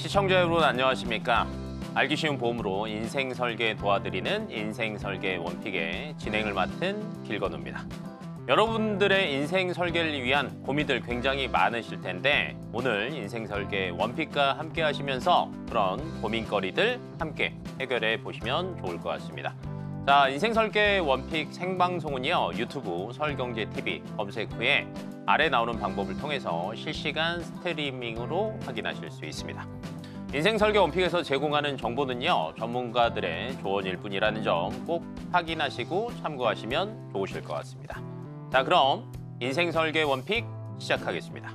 시청자 여러분 안녕하십니까? 알기 쉬운 보험으로 인생 설계 도와드리는 인생 설계 원픽의 진행을 맡은 길건우입니다. 여러분들의 인생 설계를 위한 고민들 굉장히 많으실 텐데 오늘 인생 설계 원픽과 함께 하시면서 그런 고민거리들 함께 해결해 보시면 좋을 것 같습니다. 자, 인생 설계 원픽 생방송은요, 유튜브 설경제TV 검색 후에 아래 나오는 방법을 통해서 실시간 스트리밍으로 확인하실 수 있습니다. 인생 설계 원픽에서 제공하는 정보는요, 전문가들의 조언일 뿐이라는 점 꼭 확인하시고 참고하시면 좋으실 것 같습니다. 자, 그럼 인생 설계 원픽 시작하겠습니다.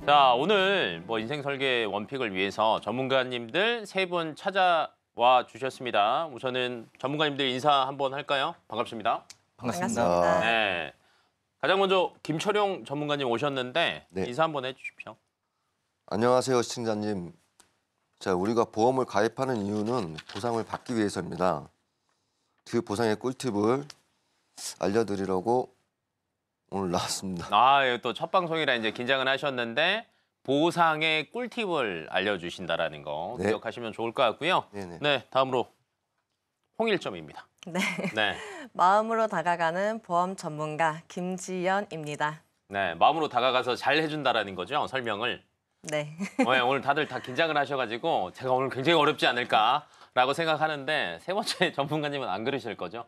자, 오늘 인생 설계 원픽을 위해서 전문가님들 세 분 찾아와 주셨습니다. 우선은 전문가님들 인사 한번 할까요? 반갑습니다. 반갑습니다. 네. 가장 먼저 김철용 전문가님 오셨는데 네. 인사 한번 해주십시오. 안녕하세요, 시청자님. 자, 우리가 보험을 가입하는 이유는 보상을 받기 위해서입니다. 그 보상의 꿀팁을 알려드리려고 오늘 나왔습니다. 아, 또 첫 방송이라 이제 긴장을 하셨는데 보상의 꿀팁을 알려주신다라는 거 네. 기억하시면 좋을 것 같고요. 네네. 네, 다음으로 홍일점입니다. 네. 네, 마음으로 다가가는 보험 전문가 김지연입니다. 네, 마음으로 다가가서 잘 해준다라는 거죠, 설명을. 네. 네, 오늘 다들 다 긴장을 하셔가지고 제가 오늘 굉장히 어렵지 않을까라고 생각하는데 세 번째 전문가님은 안 그러실 거죠?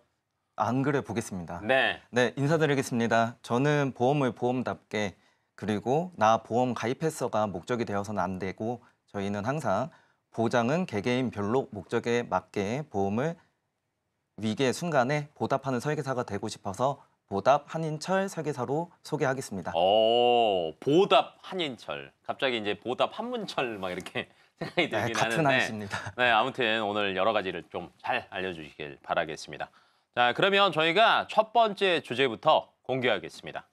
안 그래 보겠습니다. 네, 네, 인사드리겠습니다. 저는 보험을 보험답게 그리고 나 보험 가입했어가 목적이 되어서는 안 되고 저희는 항상 보장은 개개인별로 목적에 맞게 보험을 위기의 순간에 보답하는 설계사가 되고 싶어서 보답 한인철 설계사로 소개하겠습니다. 보답 한인철. 갑자기 이제 보답 한문철 막 이렇게 생각이 네, 들긴 같은 하는데. 한이십니다. 네, 아무튼 오늘 여러 가지를 좀 잘 알려주시길 바라겠습니다. 자, 그러면 저희가 첫 번째 주제부터 공개하겠습니다.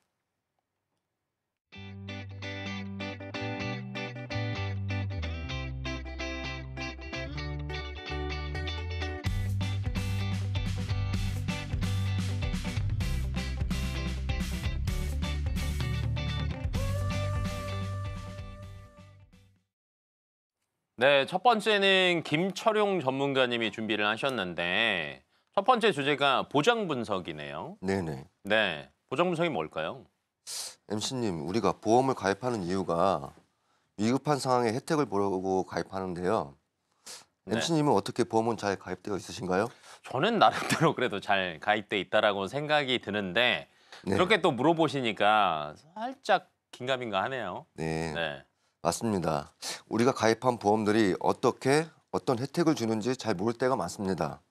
네, 첫 번째는 김철용 전문가님이 준비를 하셨는데 첫 번째 주제가 보장 분석이네요. 네네. 네, 보장 분석이 뭘까요? MC님, 우리가 보험을 가입하는 이유가 위급한 상황에 혜택을 보려고 가입하는데요. 네. MC님은 어떻게 보험은 잘 가입되어 있으신가요? 저는 나름대로 그래도 잘 가입돼 있다라고 생각이 드는데 네. 그렇게 또 물어보시니까 살짝 긴가민가 하네요. 네. 네. 맞습니다. 우리가 가입한 보험들이 어떤 혜택을 주는지 잘 모를 때가 많습니다.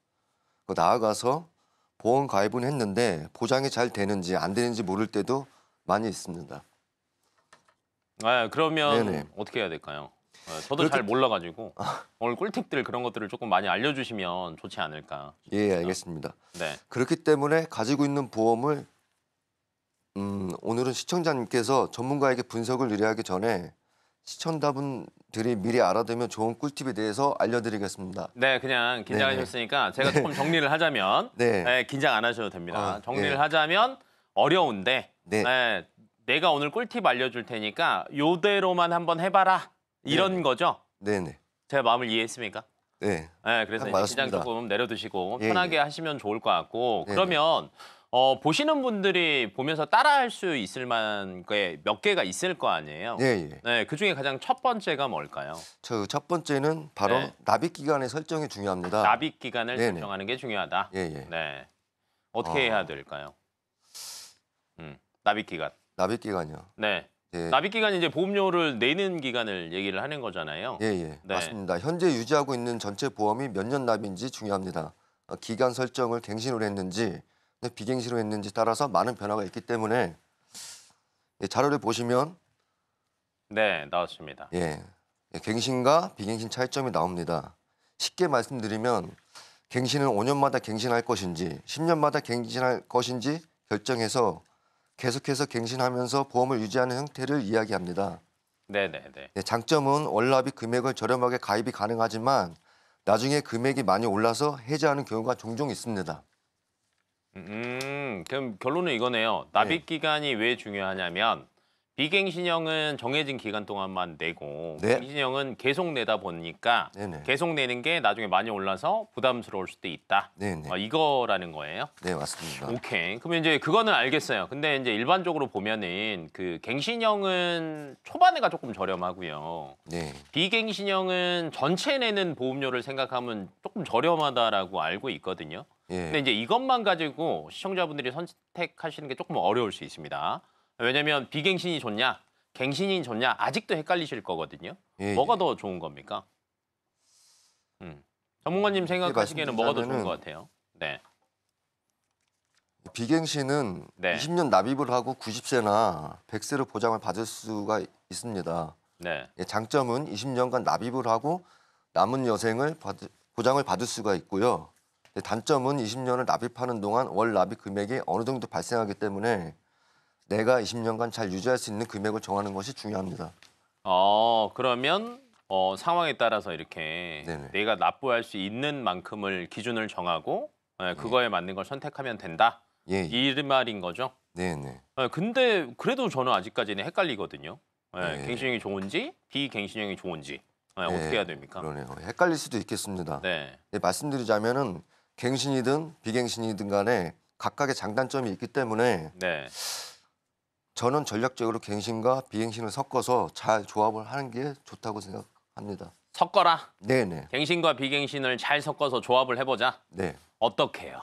나아가서 보험 가입은 했는데 보장이 잘 되는지 안 되는지 모를 때도 많이 있습니다. 아, 그러면 네네. 어떻게 해야 될까요? 저도 잘 몰라가지고 오늘 꿀팁들 그런 것들을 조금 많이 알려주시면 좋지 않을까. 예, 알겠습니다. 네. 그렇기 때문에 가지고 있는 보험을 오늘은 시청자님께서 전문가에게 분석을 의뢰하기 전에 시청자분들이 미리 알아두면 좋은 꿀팁에 대해서 알려드리겠습니다. 네, 그냥 긴장하셨으니까 제가 조금 정리를 하자면 네. 네, 긴장 안 하셔도 됩니다. 정리를 네. 하자면 어려운데 네. 네, 내가 오늘 꿀팁 알려줄 테니까 요대로만 한번 해봐라 이런 거죠? 네네. 제가 마음을 이해했습니까? 네. 네, 그래서 딱 이제 긴장 맞았습니다. 조금 내려두시고 예, 편하게 예. 하시면 좋을 것 같고 네네. 그러면 보시는 분들이 보면서 따라할 수 있을 만한 게 몇 개가 있을 거 아니에요? 예, 예. 네, 그중에 가장 첫 번째가 뭘까요? 첫 번째는 바로 네. 납입 기간의 설정이 중요합니다. 납입 기간을 네네. 설정하는 게 중요하다. 예, 예. 네, 어떻게 해야 될까요? 납입 기간. 납입 기간이요. 네, 예. 납입 기간이 이제 보험료를 내는 기간을 얘기를 하는 거잖아요. 예, 예. 네. 맞습니다. 현재 유지하고 있는 전체 보험이 몇 년 납인지 중요합니다. 기간 설정을 갱신으로 했는지 비갱신으로 했는지 따라서 많은 변화가 있기 때문에 자료를 보시면 네, 나왔습니다. 갱신과 비갱신 차이점이 나옵니다. 쉽게 말씀드리면 갱신은 5년마다 갱신할 것인지 10년마다 갱신할 것인지 결정해서 계속해서 갱신하면서 보험을 유지하는 형태를 이야기합니다. 네네네. 장점은 월납입 금액을 저렴하게 가입이 가능하지만 나중에 금액이 많이 올라서 해지하는 경우가 종종 있습니다. 그럼 결론은 이거네요. 납입 기간이 왜 중요하냐면 비갱신형은 정해진 기간 동안만 내고 네. 갱신형은 계속 내다 보니까 네네. 계속 내는 게 나중에 많이 올라서 부담스러울 수도 있다. 네네. 이거라는 거예요. 네, 맞습니다. 오케이. 그러면 이제 그거는 알겠어요. 근데 이제 일반적으로 보면은 그 갱신형은 초반에가 조금 저렴하고요. 네. 비갱신형은 전체 내는 보험료를 생각하면 조금 저렴하다라고 알고 있거든요. 예. 근데 이제 이것만 가지고 시청자분들이 선택하시는 게 조금 어려울 수 있습니다. 왜냐면 비갱신이 좋냐, 갱신이 좋냐 아직도 헷갈리실 거거든요. 예, 뭐가 예. 더 좋은 겁니까? 전문가님 생각하시기에는 뭐가 더 좋은 것 같아요? 네. 비갱신은 네. 20년 납입을 하고 90세나 100세로 보장을 받을 수가 있습니다. 네. 예, 장점은 20년간 납입을 하고 남은 여생을 보장을 받을 수가 있고요. 단점은 20년을 납입하는 동안 월 납입 금액이 어느 정도 발생하기 때문에 내가 20년간 잘 유지할 수 있는 금액을 정하는 것이 중요합니다. 그러면 상황에 따라서 이렇게 네네. 내가 납부할 수 있는 만큼을 기준을 정하고 그거에 맞는 걸 선택하면 된다. 예, 예. 이 말인 거죠. 네네. 근데 그래도 저는 아직까지는 헷갈리거든요. 네. 갱신형이 좋은지 비갱신형이 좋은지 어떻게 해야 됩니까? 그러네요. 헷갈릴 수도 있겠습니다. 네. 네, 말씀드리자면은 갱신이든 비갱신이든 간에 각각의 장단점이 있기 때문에 네. 저는 전략적으로 갱신과 비갱신을 섞어서 잘 조합을 하는 게 좋다고 생각합니다. 섞어라. 네네. 갱신과 비갱신을 잘 섞어서 조합을 해보자. 네. 어떻게 해요?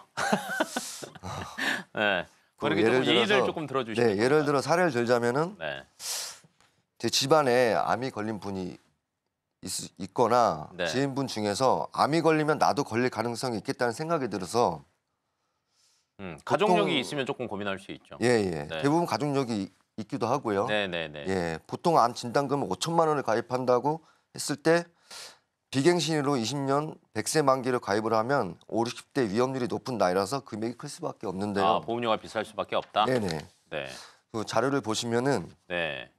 네. 그 그렇게 조금 예를 조금 들어주시면. 네, 예를 들어 사례를 들자면은 네. 제 집안에 암이 걸린 분이 있거나 네. 지인분 중에서 암이 걸리면 나도 걸릴 가능성이 있겠다는 생각이 들어서 가족력이 보통- 있으면 조금 고민할 수 있죠. 예. 네. 대부분 가족력이 있기도 하고요. 네네네. 예, 보통 암 진단금을 5천만 원을 가입한다고 했을 때 비갱신으로 20년 100세 만기를 가입을 하면 5, 60대 위험률이 높은 나이라서 금액이 클 수밖에 없는데요. 보험료가 비쌀 수밖에 없다. 네네. 네. 그 자료를 보시면은 네.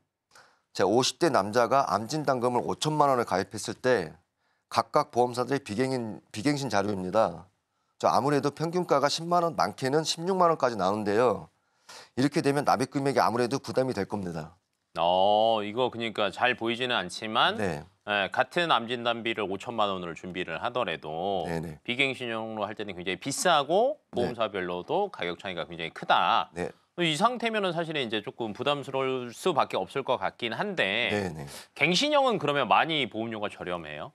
제 50대 남자가 암 진단금을 5천만 원을 가입했을 때 각각 보험사들의 비갱신 자료입니다. 저 아무래도 평균가가 10만 원, 많게는 16만 원까지 나오는데요. 이렇게 되면 납입 금액이 아무래도 부담이 될 겁니다. 이거 그러니까 잘 보이지는 않지만 네. 같은 암 진단비를 5천만 원으로 준비를 하더라도 네네. 비갱신형으로 할 때는 굉장히 비싸고 보험사별로도 가격 차이가 굉장히 크다. 네. 이 상태면은 사실 이제 조금 부담스러울 수밖에 없을 것 같긴 한데 네네. 갱신형은 그러면 많이 보험료가 저렴해요?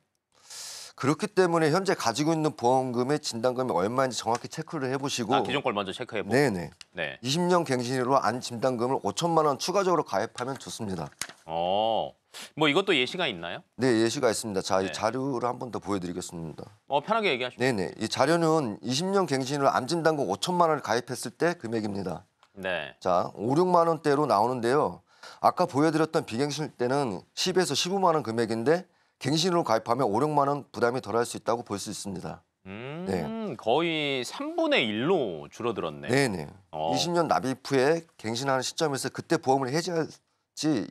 그렇기 때문에 현재 가지고 있는 보험금의 진단금이 얼마인지 정확히 체크를 해보시고 기존 걸 먼저 체크해 보고. 네네. 네. 20년 갱신으로 안 진단금을 5천만 원 추가적으로 가입하면 좋습니다. 뭐 이것도 예시가 있나요? 네, 예시가 있습니다. 자, 네. 이 자료를 한 번 더 보여드리겠습니다. 편하게 얘기하시죠. 네네. 이 자료는 20년 갱신으로 암 진단금 5천만 원을 가입했을 때 금액입니다. 네. 자, 5, 6만 원대로 나오는데요. 아까 보여드렸던 비갱신 때는 10에서 15만 원 금액인데 갱신으로 가입하면 5, 6만 원 부담이 덜할 수 있다고 볼 수 있습니다. 거의 3분의 1로 줄어들었네. 네네. 20년 납입 후에 갱신하는 시점에서 그때 보험을 해지할지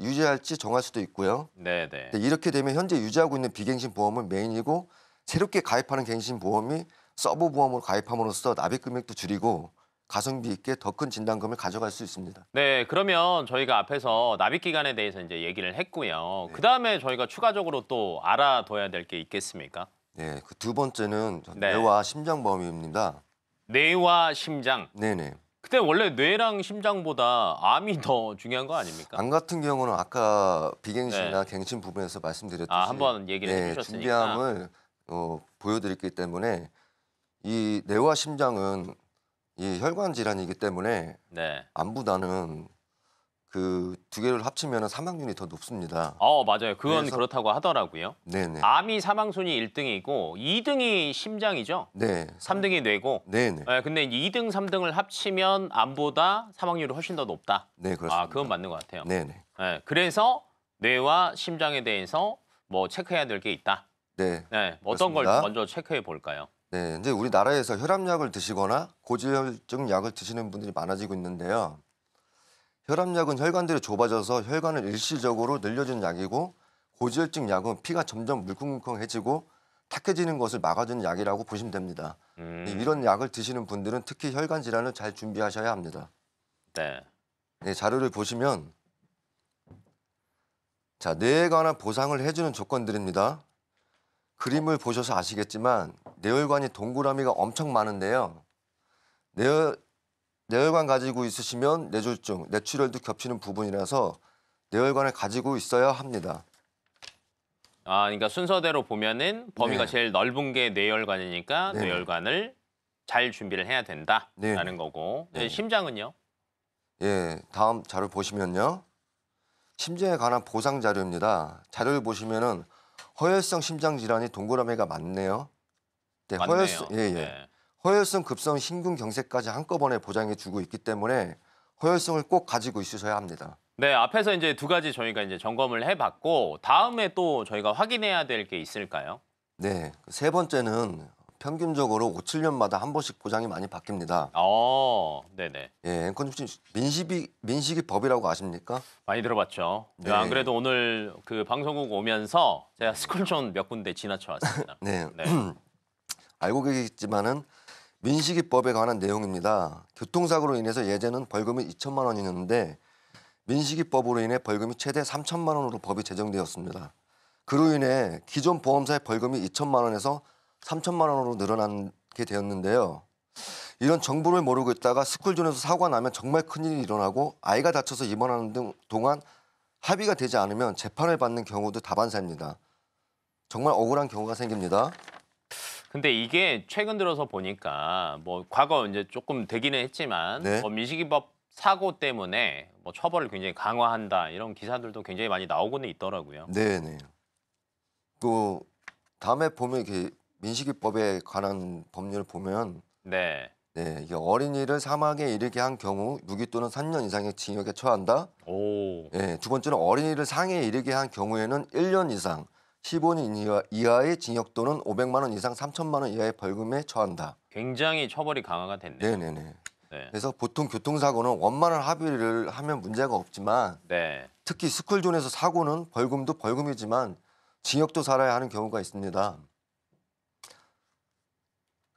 유지할지 정할 수도 있고요. 네네. 근데 이렇게 되면 현재 유지하고 있는 비갱신 보험은 메인이고 새롭게 가입하는 갱신 보험이 서브 보험으로 가입함으로써 납입 금액도 줄이고 가성비 있게 더 큰 진단금을 가져갈 수 있습니다. 네, 그러면 저희가 앞에서 납입 기간에 대해서 이제 얘기를 했고요. 네. 그다음에 저희가 추가적으로 또 알아둬야 될 게 있겠습니까? 네, 그 두 번째는 네. 뇌와 심장보험입니다. 뇌와 심장. 네네. 근데 원래 뇌랑 심장보다 암이 더 중요한 거 아닙니까? 암 같은 경우는 아까 비갱신이나 네. 갱신 부분에서 말씀드렸듯이 한번 얘기를 해주셨으니까. 준비함을 보여드렸기 때문에 이 뇌와 심장은 이 혈관 질환이기 때문에 네. 암보다는 그 두 개를 합치면 사망률이 더 높습니다. 맞아요. 그건 그래서- 그렇다고 하더라고요. 네네. 암이 사망순위 1등이고 2등이 심장이죠. 네. 3등이 뇌고. 네네. 근데 2등, 3등을 합치면 암보다 사망률이 훨씬 더 높다. 네, 그렇습니다. 그건 맞는 것 같아요. 네네. 그래서 뇌와 심장에 대해서 뭐 체크해야 될 게 있다. 네. 어떤 걸 그렇습니다. 먼저 체크해 볼까요? 네, 이제 우리나라에서 혈압약을 드시거나 고지혈증 약을 드시는 분들이 많아지고 있는데요. 혈압약은 혈관들이 좁아져서 혈관을 일시적으로 늘려주는 약이고 고지혈증 약은 피가 점점 물컹물컹해지고 탁해지는 것을 막아주는 약이라고 보시면 됩니다. 이런 약을 드시는 분들은 특히 혈관 질환을 잘 준비하셔야 합니다. 네. 네, 자료를 보시면 자, 뇌에 관한 보상을 해주는 조건들입니다. 그림을 보셔서 아시겠지만 뇌혈관이 동그라미가 엄청 많은데요. 뇌혈관 가지고 있으시면 뇌졸중, 뇌출혈도 겹치는 부분이라서 뇌혈관을 가지고 있어야 합니다. 아, 그러니까 순서대로 보면은 범위가 네. 제일 넓은 게 뇌혈관이니까 네네. 뇌혈관을 잘 준비를 해야 된다라는 네네. 거고. 네네. 심장은요? 예, 다음 자료 보시면요. 심장에 관한 보상 자료입니다. 자료를 보시면은 허혈성 심장 질환이 동그라미가 많네요. 네, 맞네요. 예. 네. 허혈성 급성 심근경색까지 한꺼번에 보장해 주고 있기 때문에 허혈성을 꼭 가지고 있으셔야 합니다. 네, 앞에서 이제 두 가지 저희가 이제 점검을 해봤고 다음에 또 저희가 확인해야 될 게 있을까요? 네, 세 번째는 평균적으로 5, 7년마다 한 번씩 보장이 많이 바뀝니다. 네네. 예, 앵커님 혹시 민식이법이라고 아십니까? 많이 들어봤죠. 네. 안 그래도 오늘 그 방송국 오면서 제가 스쿨존 몇 군데 지나쳐 왔습니다. 네. 네. 알고 계시겠지만은 민식이법에 관한 내용입니다. 교통사고로 인해서 예전은 벌금이 2천만 원이었는데 민식이법으로 인해 벌금이 최대 3천만 원으로 법이 제정되었습니다. 그로 인해 기존 보험사의 벌금이 2천만 원에서 3천만 원으로 늘어나게 되었는데요. 이런 정보를 모르고 있다가 스쿨존에서 사고가 나면 정말 큰일이 일어나고 아이가 다쳐서 입원하는 등 동안 합의가 되지 않으면 재판을 받는 경우도 다반사입니다. 정말 억울한 경우가 생깁니다. 근데 이게 최근 들어서 보니까 뭐 과거 이제 조금 되기는 했지만 네. 뭐 민식이법 사고 때문에 뭐 처벌을 굉장히 강화한다 이런 기사들도 굉장히 많이 나오고는 있더라고요. 네네. 또 다음에 보면 이렇게 민식이법에 관한 법률을 보면 네. 네, 이게 어린이를 사망에 이르게 한 경우 6일 또는 3년 이상의 징역에 처한다. 오. 예, 두 번째는 어린이를 상해에 이르게 한 경우에는 1년 이상 15년 이하의 징역 또는 500만 원 이상 3천만 원 이하의 벌금에 처한다. 굉장히 처벌이 강화가 됐네요. 네네네. 네. 그래서 보통 교통사고는 원만한 합의를 하면 문제가 없지만 네. 특히 스쿨존에서 사고는 벌금도 벌금이지만 징역도 살아야 하는 경우가 있습니다.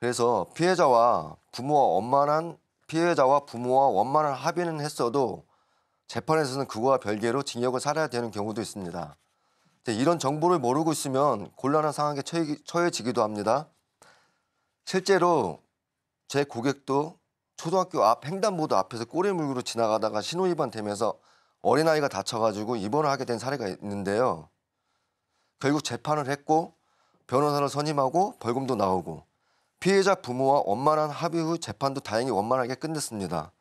그래서 피해자와 부모와 원만한 합의는 했어도 재판에서는 그거와 별개로 징역을 살아야 되는 경우도 있습니다. 이런 정보를 모르고 있으면 곤란한 상황에 처해지기도 합니다. 실제로 제 고객도 초등학교 앞 횡단보도 앞에서 꼬리 물고 지나가다가 신호위반 되면서 어린아이가 다쳐가지고 입원을 하게 된 사례가 있는데요. 결국 재판을 했고 변호사를 선임하고 벌금도 나오고 피해자 부모와 원만한 합의 후 재판도 다행히 원만하게 끝냈습니다.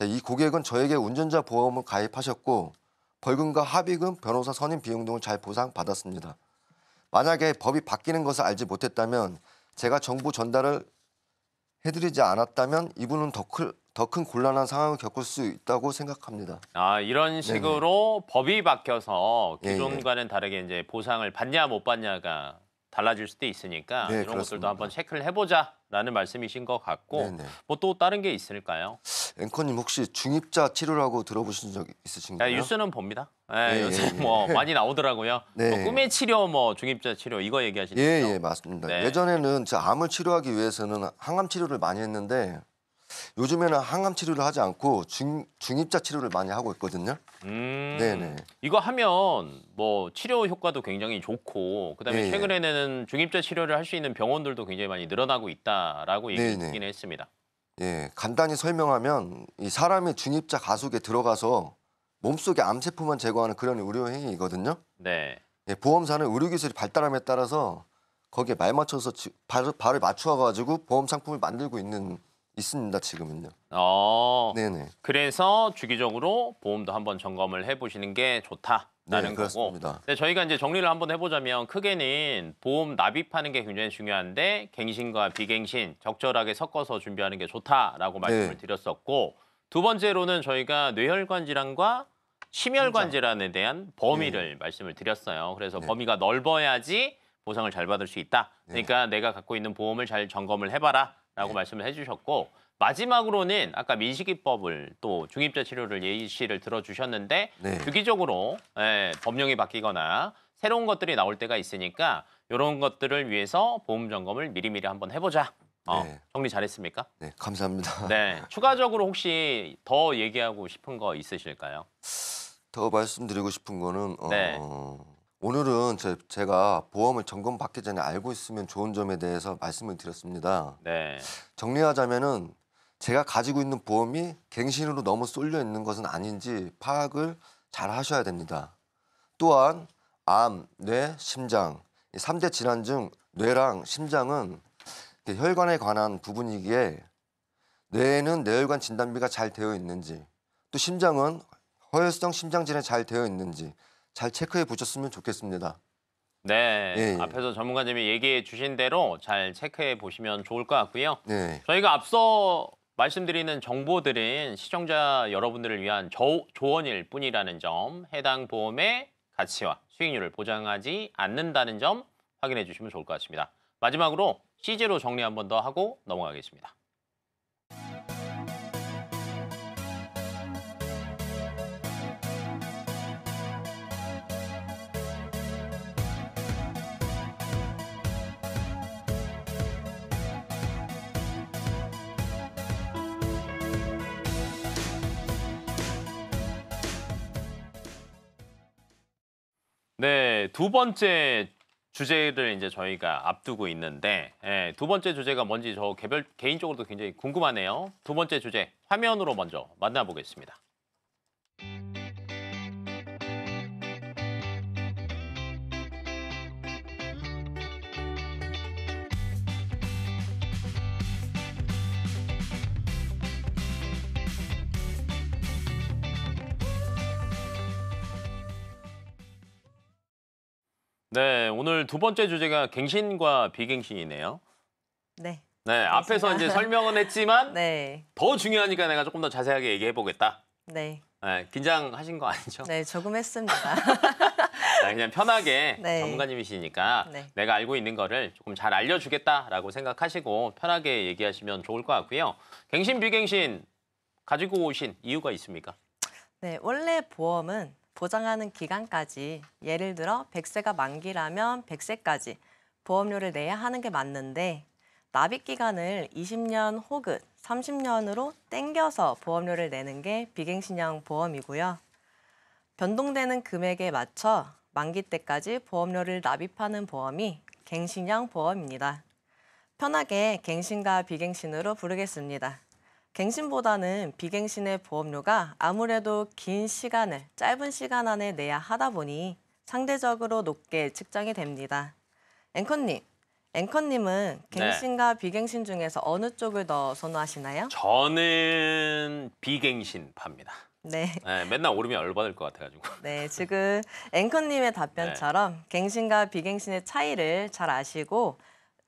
이 고객은 저에게 운전자 보험을 가입하셨고 벌금과 합의금, 변호사 선임 비용 등을 잘 보상받았습니다. 만약에 법이 바뀌는 것을 알지 못했다면 제가 정보 전달을 해드리지 않았다면 이분은 더 큰 곤란한 상황을 겪을 수 있다고 생각합니다. 아, 이런 식으로 법이 바뀌어서 예, 예. 기존과는 다르게 이제 보상을 받냐 못 받냐가 달라질 수도 있으니까 네, 이런 그렇습니다. 것들도 한번 체크를 해보자라는 말씀이신 것 같고 네네. 뭐 또 다른 게 있을까요? 앵커님 혹시 중입자 치료라고 들어보신 적 있으신가요? 뉴스는 봅니다. 네, 예, 요새 예. 뭐 많이 나오더라고요. 네. 뭐 꿈의 치료, 뭐 중입자 치료 이거 얘기하시는 예, 거죠? 예, 맞습니다. 네. 예전에는 암을 치료하기 위해서는 항암 치료를 많이 했는데 요즘에는 항암 치료를 하지 않고 중입자 치료를 많이 하고 있거든요. 네네. 이거 하면 뭐 치료 효과도 굉장히 좋고 그다음에 예, 예. 최근에는 중입자 치료를 할 수 있는 병원들도 굉장히 많이 늘어나고 있다라고 얘기 네네. 듣긴 했습니다. 예, 간단히 설명하면 이 사람이 중입자 가속에 들어가서 몸속의 암세포만 제거하는 그런 의료 행위이거든요. 네. 예, 보험사는 의료 기술이 발달함에 따라서 거기에 말 맞춰서 발을 맞추어 가지고 보험 상품을 만들고 있습니다, 지금은요. 네네. 그래서 주기적으로 보험도 한번 점검을 해보시는 게 좋다라는 네, 거고. 그렇습니다. 근데 저희가 이제 정리를 한번 해보자면 크게는 보험 납입하는 게 굉장히 중요한데 갱신과 비갱신 적절하게 섞어서 준비하는 게 좋다라고 말씀을 네. 드렸었고 두 번째로는 저희가 뇌혈관 질환과 심혈관 질환에 대한 범위를 말씀을 드렸어요. 그래서 네. 범위가 넓어야지 보상을 잘 받을 수 있다. 그러니까 내가 갖고 있는 보험을 잘 점검을 해봐라라고 말씀을 해주셨고 마지막으로는 아까 민식이법을 또 중입자 치료를 예시를 들어주셨는데 네. 주기적으로 법령이 바뀌거나 새로운 것들이 나올 때가 있으니까 이런 것들을 위해서 보험 점검을 미리미리 한번 해보자. 네. 정리 잘했습니까? 네, 감사합니다. 네. 추가적으로 혹시 더 얘기하고 싶은 거 있으실까요? 더 말씀드리고 싶은 거는 네. 오늘은 제가 보험을 점검받기 전에 알고 있으면 좋은 점에 대해서 말씀을 드렸습니다. 네. 정리하자면은 제가 가지고 있는 보험이 갱신으로 너무 쏠려 있는 것은 아닌지 파악을 잘 하셔야 됩니다. 또한 암, 뇌, 심장 이 3대 질환 중 뇌랑 심장은 혈관에 관한 부분이기에 뇌에는 뇌혈관 진단비가 잘 되어 있는지 또 심장은 허혈성 심장 질환이 잘 되어 있는지 잘 체크해 보셨으면 좋겠습니다. 네. 예. 앞에서 전문가님이 얘기해 주신 대로 잘 체크해 보시면 좋을 것 같고요. 네. 저희가 앞서 말씀드리는 정보들은 시청자 여러분들을 위한 조언일 뿐이라는 점, 해당 보험의 가치와 수익률을 보장하지 않는다는 점 확인해 주시면 좋을 것 같습니다. 마지막으로 CG로 정리 한 번 더 하고 넘어가겠습니다. 네, 두 번째 주제를 이제 저희가 앞두고 있는데 두 번째 주제가 뭔지 저 개인적으로도 굉장히 궁금하네요. 두 번째 주제 화면으로 먼저 만나보겠습니다. 네, 오늘 두 번째 주제가 갱신과 비갱신이네요. 네. 네, 앞에서 이제 설명은 했지만 네. 더 중요하니까 내가 조금 더 자세하게 얘기해 보겠다. 네. 네, 긴장하신 거 아니죠? 네, 조금 했습니다. 네, 그냥 편하게 네. 전문가님이시니까 네. 내가 알고 있는 거를 조금 잘 알려주겠다라고 생각하시고 편하게 얘기하시면 좋을 것 같고요. 갱신, 비갱신 가지고 오신 이유가 있습니까? 네, 원래 보험은 보장하는 기간까지 예를 들어 100세가 만기라면 100세까지 보험료를 내야 하는 게 맞는데 납입 기간을 20년 혹은 30년으로 땡겨서 보험료를 내는 게 비갱신형 보험이고요. 변동되는 금액에 맞춰 만기 때까지 보험료를 납입하는 보험이 갱신형 보험입니다. 편하게 갱신과 비갱신으로 부르겠습니다. 갱신보다는 비갱신의 보험료가 아무래도 짧은 시간 안에 내야 하다 보니 상대적으로 높게 측정이 됩니다. 앵커님은 갱신과 비갱신 중에서 어느 쪽을 더 선호하시나요? 저는 비갱신파입니다. 네. 네, 맨날 오르면 열받을 것 같아가지고. 네, 지금 앵커님의 답변처럼 갱신과 비갱신의 차이를 잘 아시고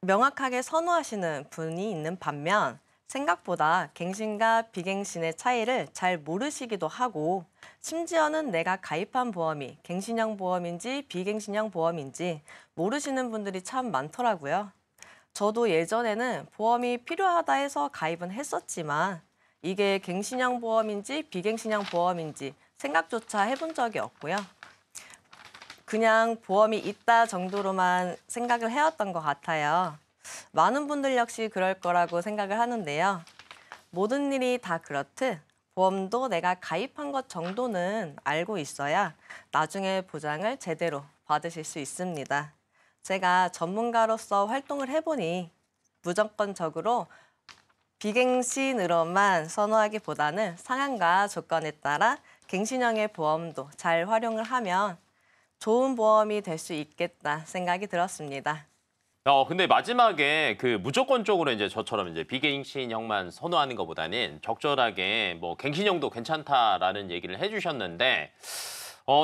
명확하게 선호하시는 분이 있는 반면 생각보다 갱신과 비갱신의 차이를 잘 모르시기도 하고 심지어는 내가 가입한 보험이 갱신형 보험인지 비갱신형 보험인지 모르시는 분들이 참 많더라고요. 저도 예전에는 보험이 필요하다 해서 가입은 했었지만 이게 갱신형 보험인지 비갱신형 보험인지 생각조차 해본 적이 없고요. 그냥 보험이 있다 정도로만 생각을 해왔던 것 같아요. 많은 분들 역시 그럴 거라고 생각을 하는데요. 모든 일이 다 그렇듯 보험도 내가 가입한 것 정도는 알고 있어야 나중에 보장을 제대로 받으실 수 있습니다. 제가 전문가로서 활동을 해보니 무조건적으로 비갱신으로만 선호하기보다는 상황과 조건에 따라 갱신형의 보험도 잘 활용을 하면 좋은 보험이 될 수 있겠다 생각이 들었습니다. 근데 마지막에 그 무조건적으로 이제 저처럼 이제 비갱신형만 선호하는 것보다는 적절하게 뭐 갱신형도 괜찮다라는 얘기를 해주셨는데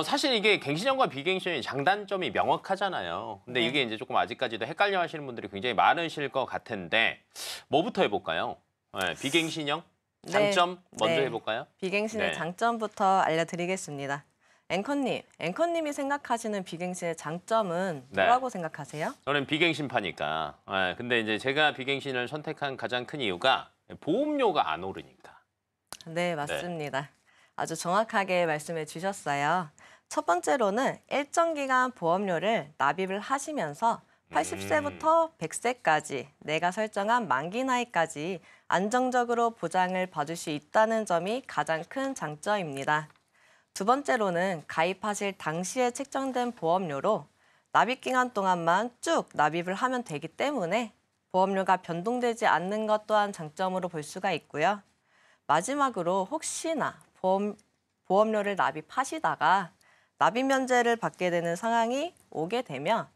사실 이게 갱신형과 비갱신의 장단점이 명확하잖아요. 근데 네. 이게 이제 조금 아직까지도 헷갈려 하시는 분들이 굉장히 많으실 것 같은데 뭐부터 해볼까요? 네, 비갱신형? 장점 먼저 네. 해볼까요? 비갱신의 네. 장점부터 알려드리겠습니다. 앵커님이 생각하시는 비갱신의 장점은 네. 뭐라고 생각하세요? 저는 비갱신파니까. 근데 이제 제가 비갱신을 선택한 가장 큰 이유가 보험료가 안 오르니까. 네, 맞습니다. 아주 정확하게 말씀해 주셨어요. 첫 번째로는 일정 기간 보험료를 납입을 하시면서 80세부터 100세까지 내가 설정한 만기 나이까지 안정적으로 보장을 받을 수 있다는 점이 가장 큰 장점입니다. 두 번째로는 가입하실 당시에 책정된 보험료로 납입 기간 동안만 쭉 납입을 하면 되기 때문에 보험료가 변동되지 않는 것 또한 장점으로 볼 수가 있고요. 마지막으로 혹시나 보험료를 납입하시다가 납입 면제를 받게 되는 상황이 오게 되면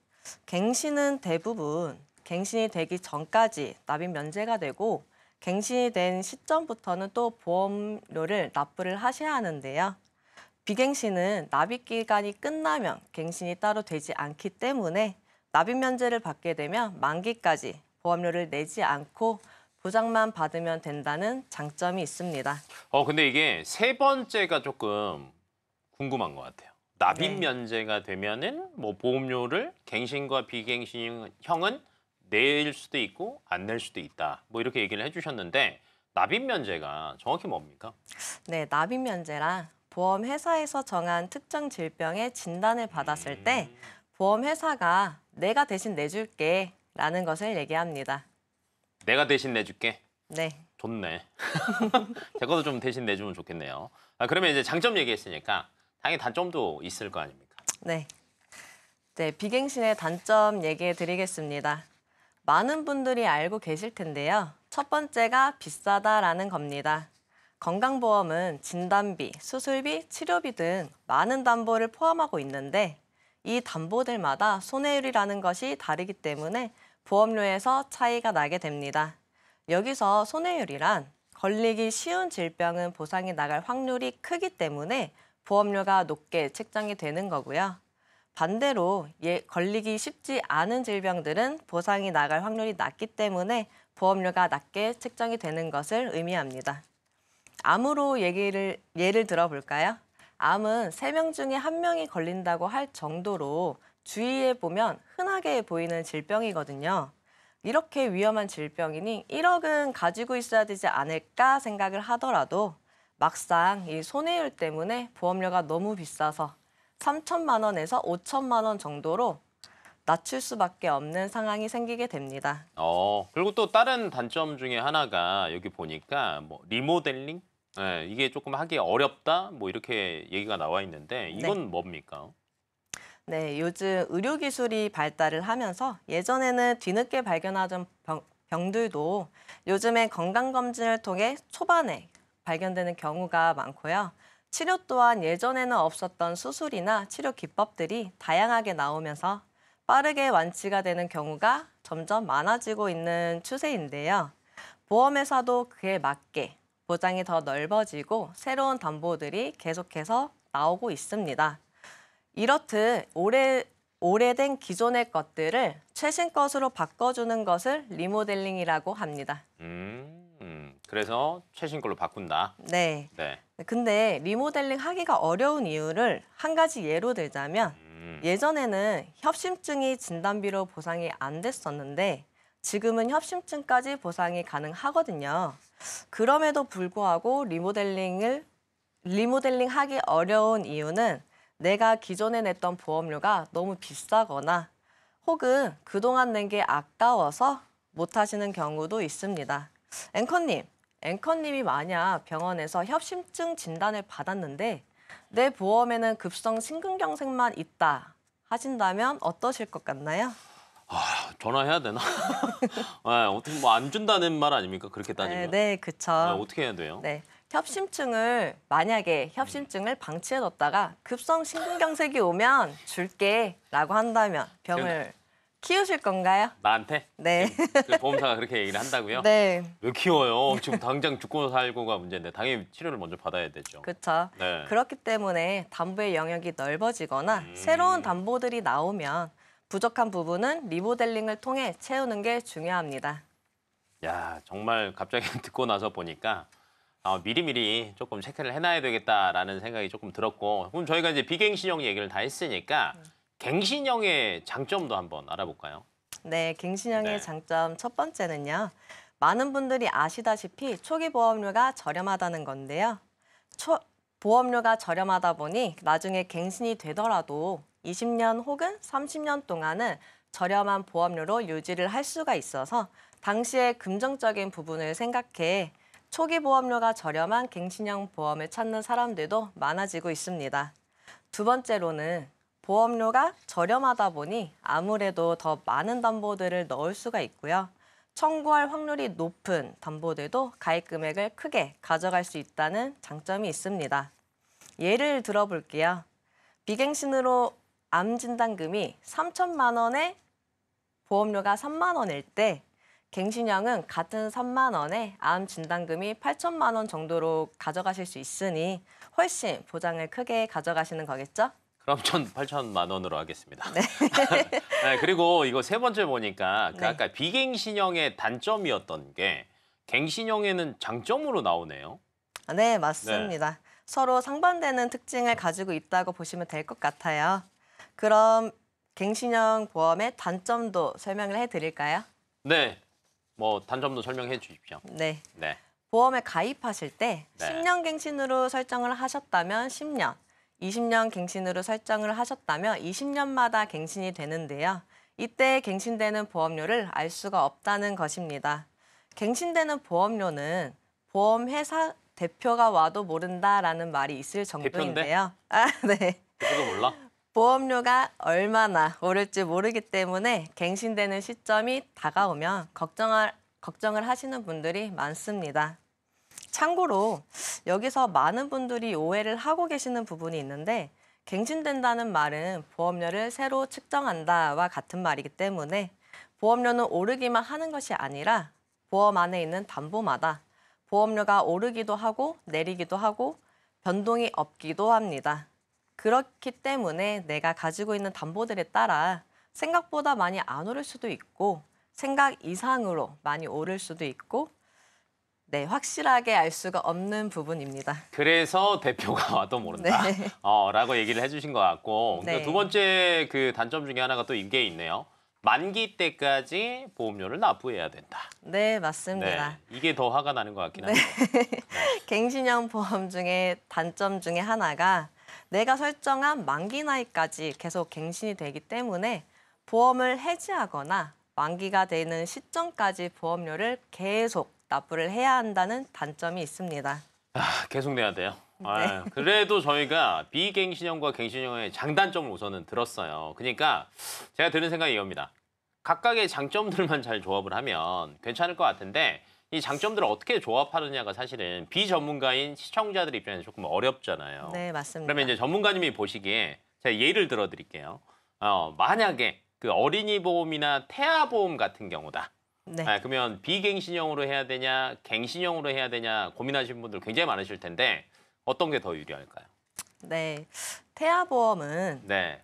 갱신은 대부분 갱신이 되기 전까지 납입 면제가 되고 갱신이 된 시점부터는 또 보험료를 납부를 하셔야 하는데요. 비갱신은 납입 기간이 끝나면 갱신이 따로 되지 않기 때문에 납입 면제를 받게 되면 만기까지 보험료를 내지 않고 보장만 받으면 된다는 장점이 있습니다. 근데 이게 세 번째가 조금 궁금한 것 같아요. 납입 네. 면제가 되면은 뭐 보험료를 갱신과 비갱신형은 낼 수도 있고 안 낼 수도 있다. 뭐 이렇게 얘기를 해주셨는데 납입 면제가 정확히 뭡니까? 네, 납입 면제란 보험회사에서 정한 특정 질병의 진단을 받았을 때 보험회사가 내가 대신 내줄게 라는 것을 얘기합니다. 내가 대신 내줄게. 네, 좋네. 제 것도 좀 대신 내주면 좋겠네요. 그러면 이제 장점 얘기했으니까 당연히 단점도 있을 거 아닙니까? 네. 네, 비갱신의 단점 얘기해 드리겠습니다. 많은 분들이 알고 계실 텐데요. 첫 번째가 비싸다라는 겁니다. 건강보험은 진단비, 수술비, 치료비 등 많은 담보를 포함하고 있는데 이 담보들마다 손해율이라는 것이 다르기 때문에 보험료에서 차이가 나게 됩니다. 여기서 손해율이란 걸리기 쉬운 질병은 보상이 나갈 확률이 크기 때문에 보험료가 높게 책정이 되는 거고요. 반대로 걸리기 쉽지 않은 질병들은 보상이 나갈 확률이 낮기 때문에 보험료가 낮게 책정이 되는 것을 의미합니다. 암으로 예를 들어볼까요? 암은 3명 중에 1명이 걸린다고 할 정도로 주위에 보면 흔하게 보이는 질병이거든요. 이렇게 위험한 질병이니 1억은 가지고 있어야 되지 않을까 생각을 하더라도 막상 이 손해율 때문에 보험료가 너무 비싸서 3천만 원에서 5천만 원 정도로 낮출 수밖에 없는 상황이 생기게 됩니다. 그리고 또 다른 단점 중에 하나가 여기 보니까 뭐 리모델링? 네, 이게 조금 하기 어렵다? 뭐 이렇게 얘기가 나와 있는데 이건 뭡니까? 네, 요즘 의료기술이 발달을 하면서 예전에는 뒤늦게 발견하던 병들도 요즘엔 건강검진을 통해 초반에 발견되는 경우가 많고요. 치료 또한 예전에는 없었던 수술이나 치료 기법들이 다양하게 나오면서 빠르게 완치가 되는 경우가 점점 많아지고 있는 추세인데요. 보험회사도 그에 맞게 보장이 더 넓어지고 새로운 담보들이 계속해서 나오고 있습니다. 이렇듯 오래된 기존의 것들을 최신 것으로 바꿔주는 것을 리모델링이라고 합니다. 그래서 최신 걸로 바꾼다. 네. 네. 근데 리모델링 하기가 어려운 이유를 한 가지 예로 들자면 예전에는 협심증이 진단비로 보상이 안 됐었는데 지금은 협심증까지 보상이 가능하거든요. 그럼에도 불구하고 리모델링 하기 어려운 이유는 내가 기존에 냈던 보험료가 너무 비싸거나 혹은 그동안 낸 게 아까워서 못 하시는 경우도 있습니다. 앵커님이 만약 병원에서 협심증 진단을 받았는데 내 보험에는 급성 심근경색만 있다 하신다면 어떠실 것 같나요? 전화해야 되나? 네, 어떻게 뭐 안 준다는 말 아닙니까? 그렇게 따지면. 네, 그쵸. 어떻게 해야 돼요? 네. 만약에 협심증을 방치해뒀다가 급성 심근경색이 오면 줄게라고 한다면 병을 키우실 건가요? 나한테? 네. 그 보험사가 그렇게 얘기를 한다고요? 네, 왜 키워요? 지금 당장 죽고 살고가 문제인데 당연히 치료를 먼저 받아야 되죠. 그렇죠. 네. 그렇기 때문에 담보의 영역이 넓어지거나 새로운 담보들이 나오면 부족한 부분은 리모델링을 통해 채우는 게 중요합니다. 야, 정말 갑자기 듣고 나서 보니까 미리미리 조금 체크를 해놔야 되겠다라는 생각이 조금 들었고, 그럼 저희가 이제 비갱신형 얘기를 다 했으니까 갱신형의 장점도 한번 알아볼까요? 네, 갱신형의 네. 장점 첫 번째는요. 많은 분들이 아시다시피 초기 보험료가 저렴하다는 건데요. 보험료가 저렴하다 보니 나중에 갱신이 되더라도 20년 혹은 30년 동안은 저렴한 보험료로 유지를 할 수가 있어서 당시의 금전적인 부분을 생각해 초기 보험료가 저렴한 갱신형 보험을 찾는 사람들도 많아지고 있습니다. 두 번째로는 보험료가 저렴하다 보니 아무래도 더 많은 담보들을 넣을 수가 있고요. 청구할 확률이 높은 담보들도 가입 금액을 크게 가져갈 수 있다는 장점이 있습니다. 예를 들어볼게요. 비갱신으로 암 진단금이 3천만 원에 보험료가 3만 원일 때 갱신형은 같은 3만 원에 암 진단금이 8천만 원 정도로 가져가실 수 있으니 훨씬 보장을 크게 가져가시는 거겠죠? 그럼 전 8천만 원으로 하겠습니다. 네. 네, 그리고 이거 세 번째 보니까 그 네. 아까 비갱신형의 단점이었던 게 갱신형에는 장점으로 나오네요. 네, 맞습니다. 서로 상반되는 특징을 가지고 있다고 보시면 될 것 같아요. 그럼 갱신형 보험의 단점도 설명을 해드릴까요? 네, 뭐 단점도 설명해 주십시오. 네. 네. 보험에 가입하실 때 네. 10년 갱신으로 설정을 하셨다면 10년, 20년 갱신으로 설정을 하셨다면 20년마다 갱신이 되는데요. 이때 갱신되는 보험료를 알 수가 없다는 것입니다. 갱신되는 보험료는 보험회사 대표가 와도 모른다라는 말이 있을 정도인데요. 네. 그것도 몰라? 보험료가 얼마나 오를지 모르기 때문에 갱신되는 시점이 다가오면 걱정을 하시는 분들이 많습니다. 참고로 여기서 많은 분들이 오해를 하고 계시는 부분이 있는데 갱신된다는 말은 보험료를 새로 측정한다와 같은 말이기 때문에 보험료는 오르기만 하는 것이 아니라 보험 안에 있는 담보마다 보험료가 오르기도 하고 내리기도 하고 변동이 없기도 합니다. 그렇기 때문에 내가 가지고 있는 담보들에 따라 생각보다 많이 안 오를 수도 있고 생각 이상으로 많이 오를 수도 있고 네, 확실하게 알 수가 없는 부분입니다. 그래서 대표가 와도 모른다. 네. 라고 얘기를 해주신 것 같고 네. 두 번째 그 단점 중에 하나가 또 이게 있네요. 만기 때까지 보험료를 납부해야 된다. 네, 맞습니다. 네, 이게 더 화가 나는 것 같긴 한데. 갱신형 보험 중에 단점 중에 하나가 내가 설정한 만기 나이까지 계속 갱신이 되기 때문에 보험을 해지하거나 만기가 되는 시점까지 보험료를 계속 납부를 해야 한다는 단점이 있습니다. 계속 내야 돼요. 그래도 저희가 비갱신형과 갱신형의 장단점을 우선은 들었어요. 그러니까 제가 드는 생각이 이겁니다. 각각의 장점들만 잘 조합을 하면 괜찮을 것 같은데 이 장점들을 어떻게 조합하느냐가 사실은 비전문가인 시청자들 입장에서 조금 어렵잖아요. 네, 맞습니다. 그러면 이제 전문가님이 보시기에 제가 예를 들어 드릴게요. 만약에 그 어린이 보험이나 태아 보험 같은 경우다. 네. 그러면 비갱신형으로 해야 되냐, 갱신형으로 해야 되냐 고민하시는 분들 굉장히 많으실 텐데 어떤 게 더 유리할까요? 네, 태아보험은 네.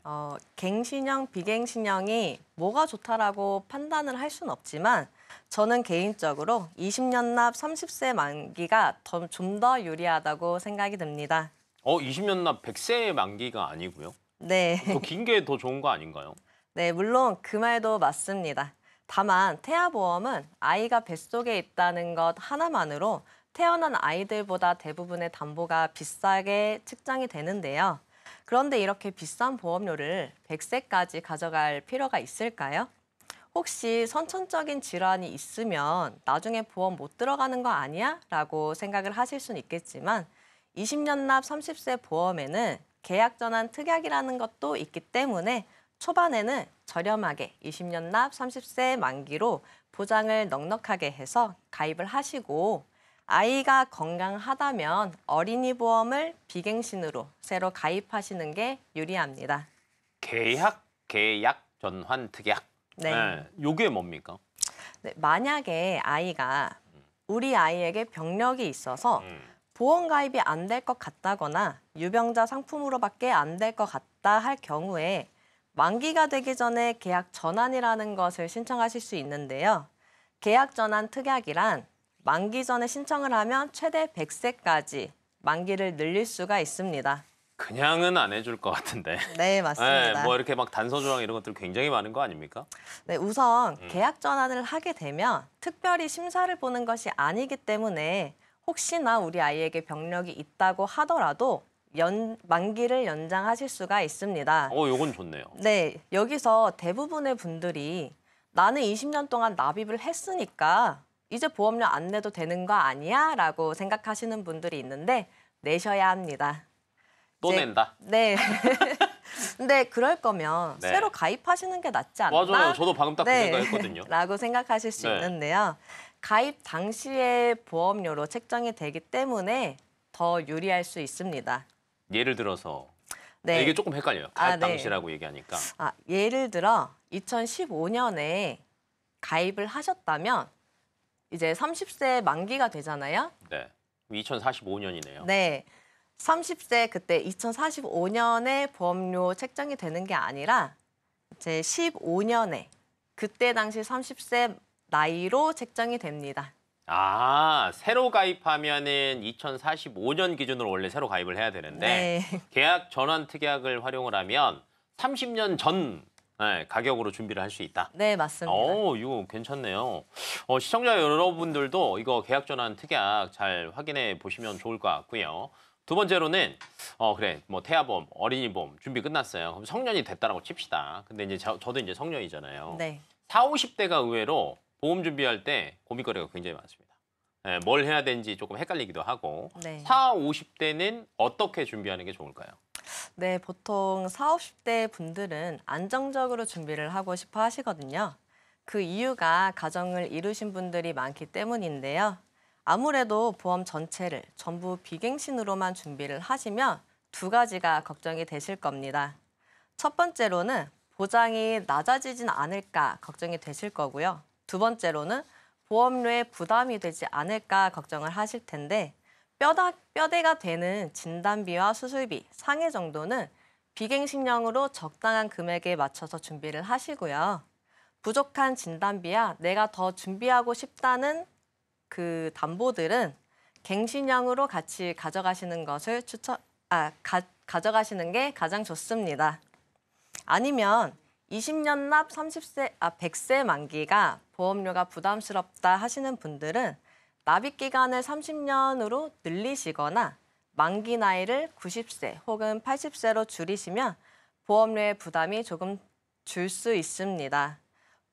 갱신형, 비갱신형이 뭐가 좋다라고 판단을 할 수는 없지만 저는 개인적으로 20년 납 30세 만기가 좀 더 유리하다고 생각이 듭니다. 20년 납 100세 만기가 아니고요. 네. 더 긴 게 더 좋은 거 아닌가요? 네, 물론 그 말도 맞습니다. 다만 태아보험은 아이가 뱃속에 있다는 것 하나만으로 태어난 아이들보다 대부분의 담보가 비싸게 측정이 되는데요. 그런데 이렇게 비싼 보험료를 100세까지 가져갈 필요가 있을까요? 혹시 선천적인 질환이 있으면 나중에 보험 못 들어가는 거 아니야? 라고 생각을 하실 수는 있겠지만 20년 납 30세 보험에는 계약 전환 특약이라는 것도 있기 때문에 초반에는 저렴하게 20년 납 30세 만기로 보장을 넉넉하게 해서 가입을 하시고 아이가 건강하다면 어린이 보험을 비갱신으로 새로 가입하시는 게 유리합니다. 계약 전환 특약. 네. 요게 뭡니까? 네, 만약에 아이가 우리 아이에게 병력이 있어서 보험 가입이 안 될 것 같다거나 유병자 상품으로밖에 안 될 것 같다 할 경우에 만기가 되기 전에 계약 전환이라는 것을 신청하실 수 있는데요. 계약 전환 특약이란 만기 전에 신청을 하면 최대 100세까지 만기를 늘릴 수가 있습니다. 그냥은 안 해줄 것 같은데. 네, 맞습니다. 뭐 이렇게 막 단서 조항 이런 것들 굉장히 많은 거 아닙니까? 네, 우선 계약 전환을 하게 되면 특별히 심사를 보는 것이 아니기 때문에 혹시나 우리 아이에게 병력이 있다고 하더라도 만기를 연장하실 수가 있습니다. 요건 좋네요. 네, 여기서 대부분의 분들이 나는 20년 동안 납입을 했으니까 이제 보험료 안 내도 되는 거 아니야? 라고 생각하시는 분들이 있는데 내셔야 합니다. 또 이제- 낸다. 네. 근데 그럴 거면 네. 새로 가입하시는 게 낫지 않나? 맞아요. 저도 방금 딱 그 네. 생각했거든요. 라고 생각하실 수 네. 있는데요. 가입 당시에 보험료로 책정이 되기 때문에 더 유리할 수 있습니다. 예를 들어서 네. 이게 조금 헷갈려요. 아, 가입 네. 당시라고 얘기하니까. 예를 들어 2015년에 가입을 하셨다면 이제 30세 만기가 되잖아요. 네. 2045년이네요. 네. 30세 그때 2045년에 보험료 책정이 되는 게 아니라 이제 15년에 그때 당시 30세 나이로 책정이 됩니다. 새로 가입하면은 2045년 기준으로 원래 새로 가입을 해야 되는데 네. 계약 전환 특약을 활용을 하면 30년 전 가격으로 준비를 할 수 있다. 네, 맞습니다. 이거 괜찮네요. 시청자 여러분들도 이거 계약 전환 특약 잘 확인해 보시면 좋을 것 같고요. 두 번째로는 그래 뭐 태아보험, 어린이보험 준비 끝났어요. 그럼 성년이 됐다라고 칩시다. 근데 이제 저도 이제 성년이잖아요. 네. 40, 50대가 의외로 보험 준비할 때 고민거리가 굉장히 많습니다. 뭘 해야 되는지 조금 헷갈리기도 하고 네. 40, 50대는 어떻게 준비하는 게 좋을까요? 네, 보통 40, 50대 분들은 안정적으로 준비를 하고 싶어 하시거든요. 그 이유가 가정을 이루신 분들이 많기 때문인데요. 아무래도 보험 전체를 전부 비갱신으로만 준비를 하시면 두 가지가 걱정이 되실 겁니다. 첫 번째로는 보장이 낮아지진 않을까 걱정이 되실 거고요. 두 번째로는 보험료에 부담이 되지 않을까 걱정을 하실 텐데 뼈대가 되는 진단비와 수술비, 상해 정도는 비갱신형으로 적당한 금액에 맞춰서 준비를 하시고요. 부족한 진단비야 내가 더 준비하고 싶다는 그 담보들은 갱신형으로 같이 가져가시는 것을 가져가시는 게 가장 좋습니다. 아니면 20년 납 100세 만기가 보험료가 부담스럽다 하시는 분들은 납입 기간을 30년으로 늘리시거나 만기 나이를 90세 혹은 80세로 줄이시면 보험료의 부담이 조금 줄 수 있습니다.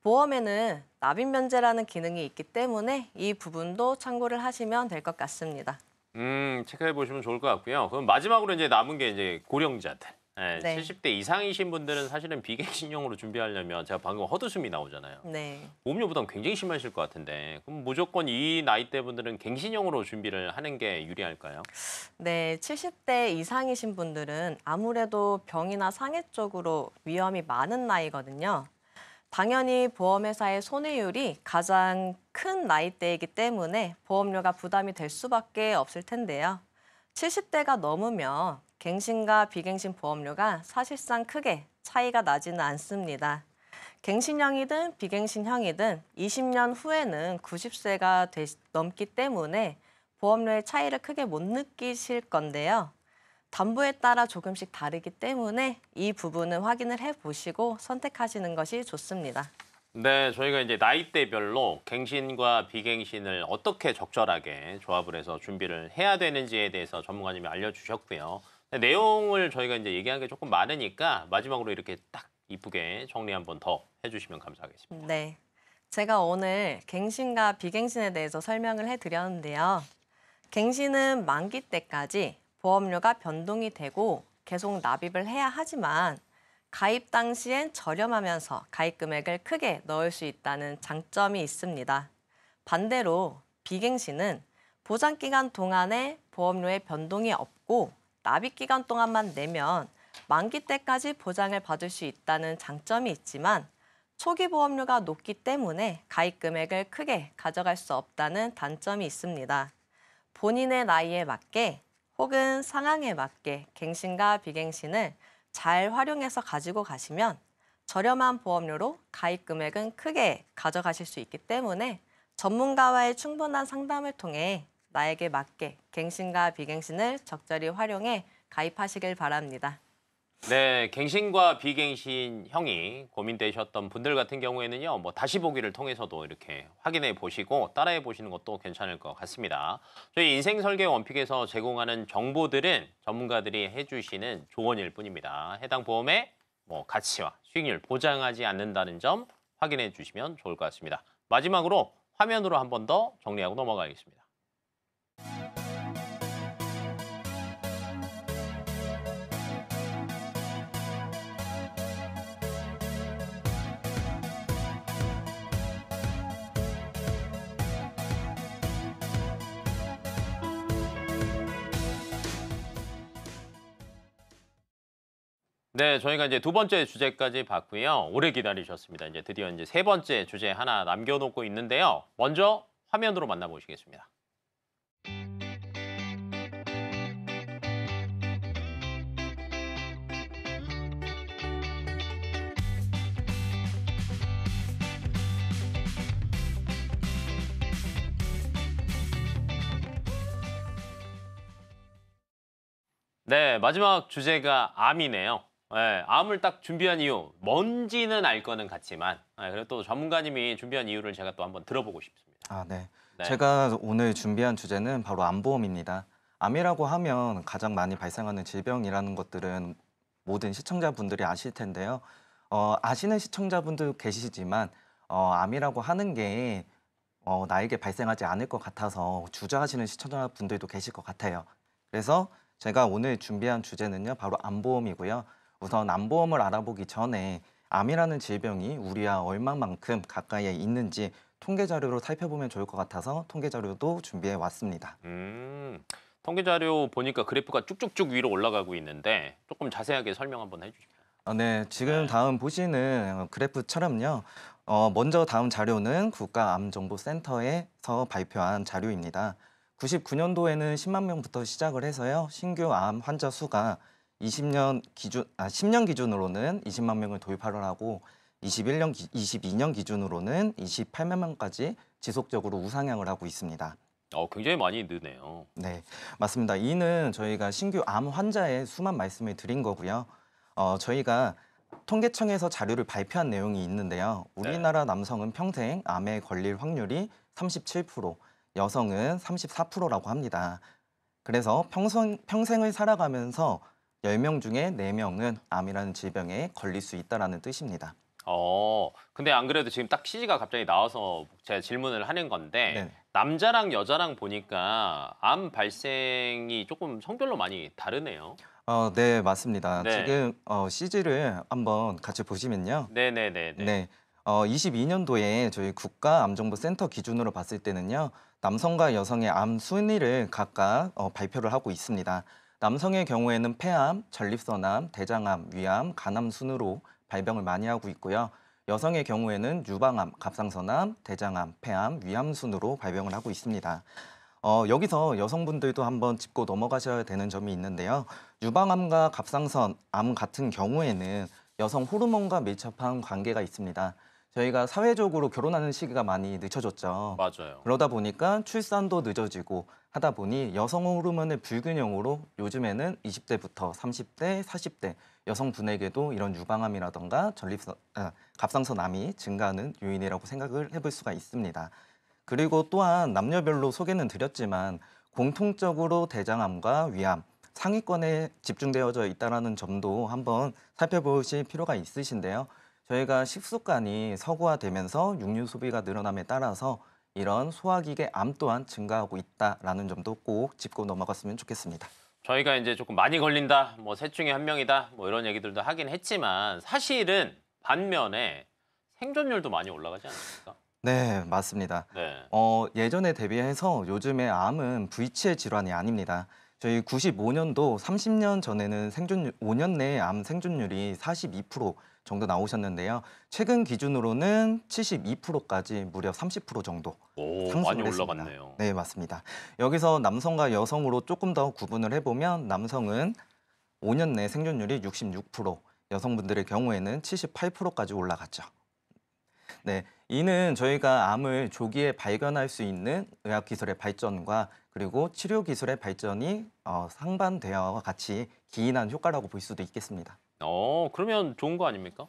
보험에는 납입 면제라는 기능이 있기 때문에 이 부분도 참고를 하시면 될 것 같습니다. 체크해 보시면 좋을 것 같고요. 그럼 마지막으로 이제 남은 게 이제 고령자들. 네. 70대 이상이신 분들은 사실은 비갱신형으로 준비하려면 제가 방금 헛웃음이 나오잖아요. 네. 보험료 부담 굉장히 심하실 것 같은데 그럼 무조건 이 나이대 분들은 갱신형으로 준비를 하는 게 유리할까요? 네, 70대 이상이신 분들은 아무래도 병이나 상해 쪽으로 위험이 많은 나이거든요. 당연히 보험회사의 손해율이 가장 큰 나이대이기 때문에 보험료가 부담이 될 수밖에 없을 텐데요. 70대가 넘으면 갱신과 비갱신 보험료가 사실상 크게 차이가 나지는 않습니다. 갱신형이든 비갱신형이든 20년 후에는 90세가 넘기 때문에 보험료의 차이를 크게 못 느끼실 건데요. 담보에 따라 조금씩 다르기 때문에 이 부분은 확인을 해보시고 선택하시는 것이 좋습니다. 네, 저희가 이제 나이대별로 갱신과 비갱신을 어떻게 적절하게 조합을 해서 준비를 해야 되는지에 대해서 전문가님이 알려주셨고요. 내용을 저희가 이제 얘기한 게 조금 많으니까 마지막으로 이렇게 딱 이쁘게 정리 한번 더 해주시면 감사하겠습니다. 네, 제가 오늘 갱신과 비갱신에 대해서 설명을 해드렸는데요. 갱신은 만기 때까지 보험료가 변동이 되고 계속 납입을 해야 하지만 가입 당시엔 저렴하면서 가입 금액을 크게 넣을 수 있다는 장점이 있습니다. 반대로 비갱신은 보장 기간 동안에 보험료의 변동이 없고 납입 기간 동안만 내면 만기 때까지 보장을 받을 수 있다는 장점이 있지만 초기 보험료가 높기 때문에 가입 금액을 크게 가져갈 수 없다는 단점이 있습니다. 본인의 나이에 맞게 혹은 상황에 맞게 갱신과 비갱신을 잘 활용해서 가지고 가시면 저렴한 보험료로 가입 금액은 크게 가져가실 수 있기 때문에 전문가와의 충분한 상담을 통해 나에게 맞게 갱신과 비갱신을 적절히 활용해 가입하시길 바랍니다. 네, 갱신과 비갱신형이 고민되셨던 분들 같은 경우에는요, 뭐 다시 보기를 통해서도 이렇게 확인해 보시고 따라해 보시는 것도 괜찮을 것 같습니다. 저희 인생설계 원픽에서 제공하는 정보들은 전문가들이 해주시는 조언일 뿐입니다. 해당 보험의 가치와 수익률 보장하지 않는다는 점 확인해 주시면 좋을 것 같습니다. 마지막으로 화면으로 한 번 더 정리하고 넘어가겠습니다. 네, 저희가 이제 두 번째 주제까지 봤고요. 오래 기다리셨습니다. 이제 드디어 이제 세 번째 주제 하나 남겨놓고 있는데요. 먼저 화면으로 만나보시겠습니다. 네, 마지막 주제가 암이네요. 네, 암을 딱 준비한 이유, 뭔지는 알 거는 같지만, 그래도 또 전문가님이 준비한 이유를 제가 또 한번 들어보고 싶습니다. 아, 네. 네. 제가 오늘 준비한 주제는 바로 암보험입니다. 암이라고 하면 가장 많이 발생하는 질병이라는 것들은 모든 시청자분들이 아실 텐데요. 아시는 시청자분도 계시지만 암이라고 하는 게 나에게 발생하지 않을 것 같아서 주저하시는 시청자분들도 계실 것 같아요. 그래서 제가 오늘 준비한 주제는요, 바로 암보험이고요. 우선 암보험을 알아보기 전에 암이라는 질병이 우리와 얼마만큼 가까이에 있는지 통계 자료로 살펴보면 좋을 것 같아서 통계 자료도 준비해 왔습니다. 통계 자료 보니까 그래프가 쭉쭉쭉 위로 올라가고 있는데 조금 자세하게 설명 한번 해주실까요? 네, 지금 다음 보시는 그래프처럼요. 먼저 다음 자료는 국가암정보센터에서 발표한 자료입니다. 99년도에는 10만 명부터 시작을 해서요. 신규 암 환자 수가 10년 기준으로는 20만 명을 돌파를 하고 22년 기준으로는 28만 명까지 지속적으로 우상향을 하고 있습니다. 굉장히 많이 느네요. 네, 맞습니다. 이는 저희가 신규 암 환자의 수만 말씀을 드린 거고요. 저희가 통계청에서 자료를 발표한 내용이 있는데요. 우리나라 남성은 평생 암에 걸릴 확률이 37%, 여성은 34%라고 합니다. 그래서 평생을 살아가면서 10명 중에 4명은 암이라는 질병에 걸릴 수 있다는 뜻입니다. 근데 안 그래도 지금 딱 CG가 갑자기 나와서 제가 질문을 하는 건데 네. 남자랑 여자랑 보니까 암 발생이 조금 성별로 많이 다르네요. 네, 맞습니다. 네. 지금 CG를 한번 같이 보시면요. 네네네. 네. 22년도에 저희 국가암정보센터 기준으로 봤을 때는요. 남성과 여성의 암 순위를 각각 발표를 하고 있습니다. 남성의 경우에는 폐암, 전립선암, 대장암, 위암, 간암 순으로 발병을 많이 하고 있고요. 여성의 경우에는 유방암, 갑상선암, 대장암, 폐암, 위암 순으로 발병을 하고 있습니다. 여기서 여성분들도 한번 짚고 넘어가셔야 되는 점이 있는데요. 유방암과 갑상선암 같은 경우에는 여성 호르몬과 밀접한 관계가 있습니다. 저희가 사회적으로 결혼하는 시기가 많이 늦춰졌죠. 맞아요. 그러다 보니까 출산도 늦어지고 하다 보니 여성 호르몬의 불균형으로 요즘에는 20대부터 30대, 40대 여성분에게도 이런 유방암이라던가 갑상선암이 증가하는 요인이라고 생각을 해볼 수가 있습니다. 그리고 또한 남녀별로 소개는 드렸지만 공통적으로 대장암과 위암, 상위권에 집중되어져 있다는 점도 한번 살펴보실 필요가 있으신데요. 저희가 식습관이 서구화되면서 육류 소비가 늘어남에 따라서 이런 소화기계 암 또한 증가하고 있다는 점도 꼭 짚고 넘어갔으면 좋겠습니다. 저희가 이제 조금 많이 걸린다, 뭐 셋 중에 한 명이다, 뭐 이런 얘기들도 하긴 했지만 사실은 반면에 생존율도 많이 올라가지 않습니까? 네, 맞습니다. 네. 예전에 대비해서 요즘에 암은 불치의 질환이 아닙니다. 저희 95년도 30년 전에는 5년 내에 암 생존율이 42% 정도 나오셨는데요. 최근 기준으로는 72%까지 무려 30% 정도 상승을 많이 했습니다. 올라갔네요. 네, 맞습니다. 여기서 남성과 여성으로 조금 더 구분을 해보면 남성은 5년 내 생존율이 66%, 여성분들의 경우에는 78%까지 올라갔죠. 네, 이는 저희가 암을 조기에 발견할 수 있는 의학기술의 발전과 그리고 치료기술의 발전이 상반되어와 같이 기인한 효과라고 볼 수도 있겠습니다. 그러면 좋은 거 아닙니까?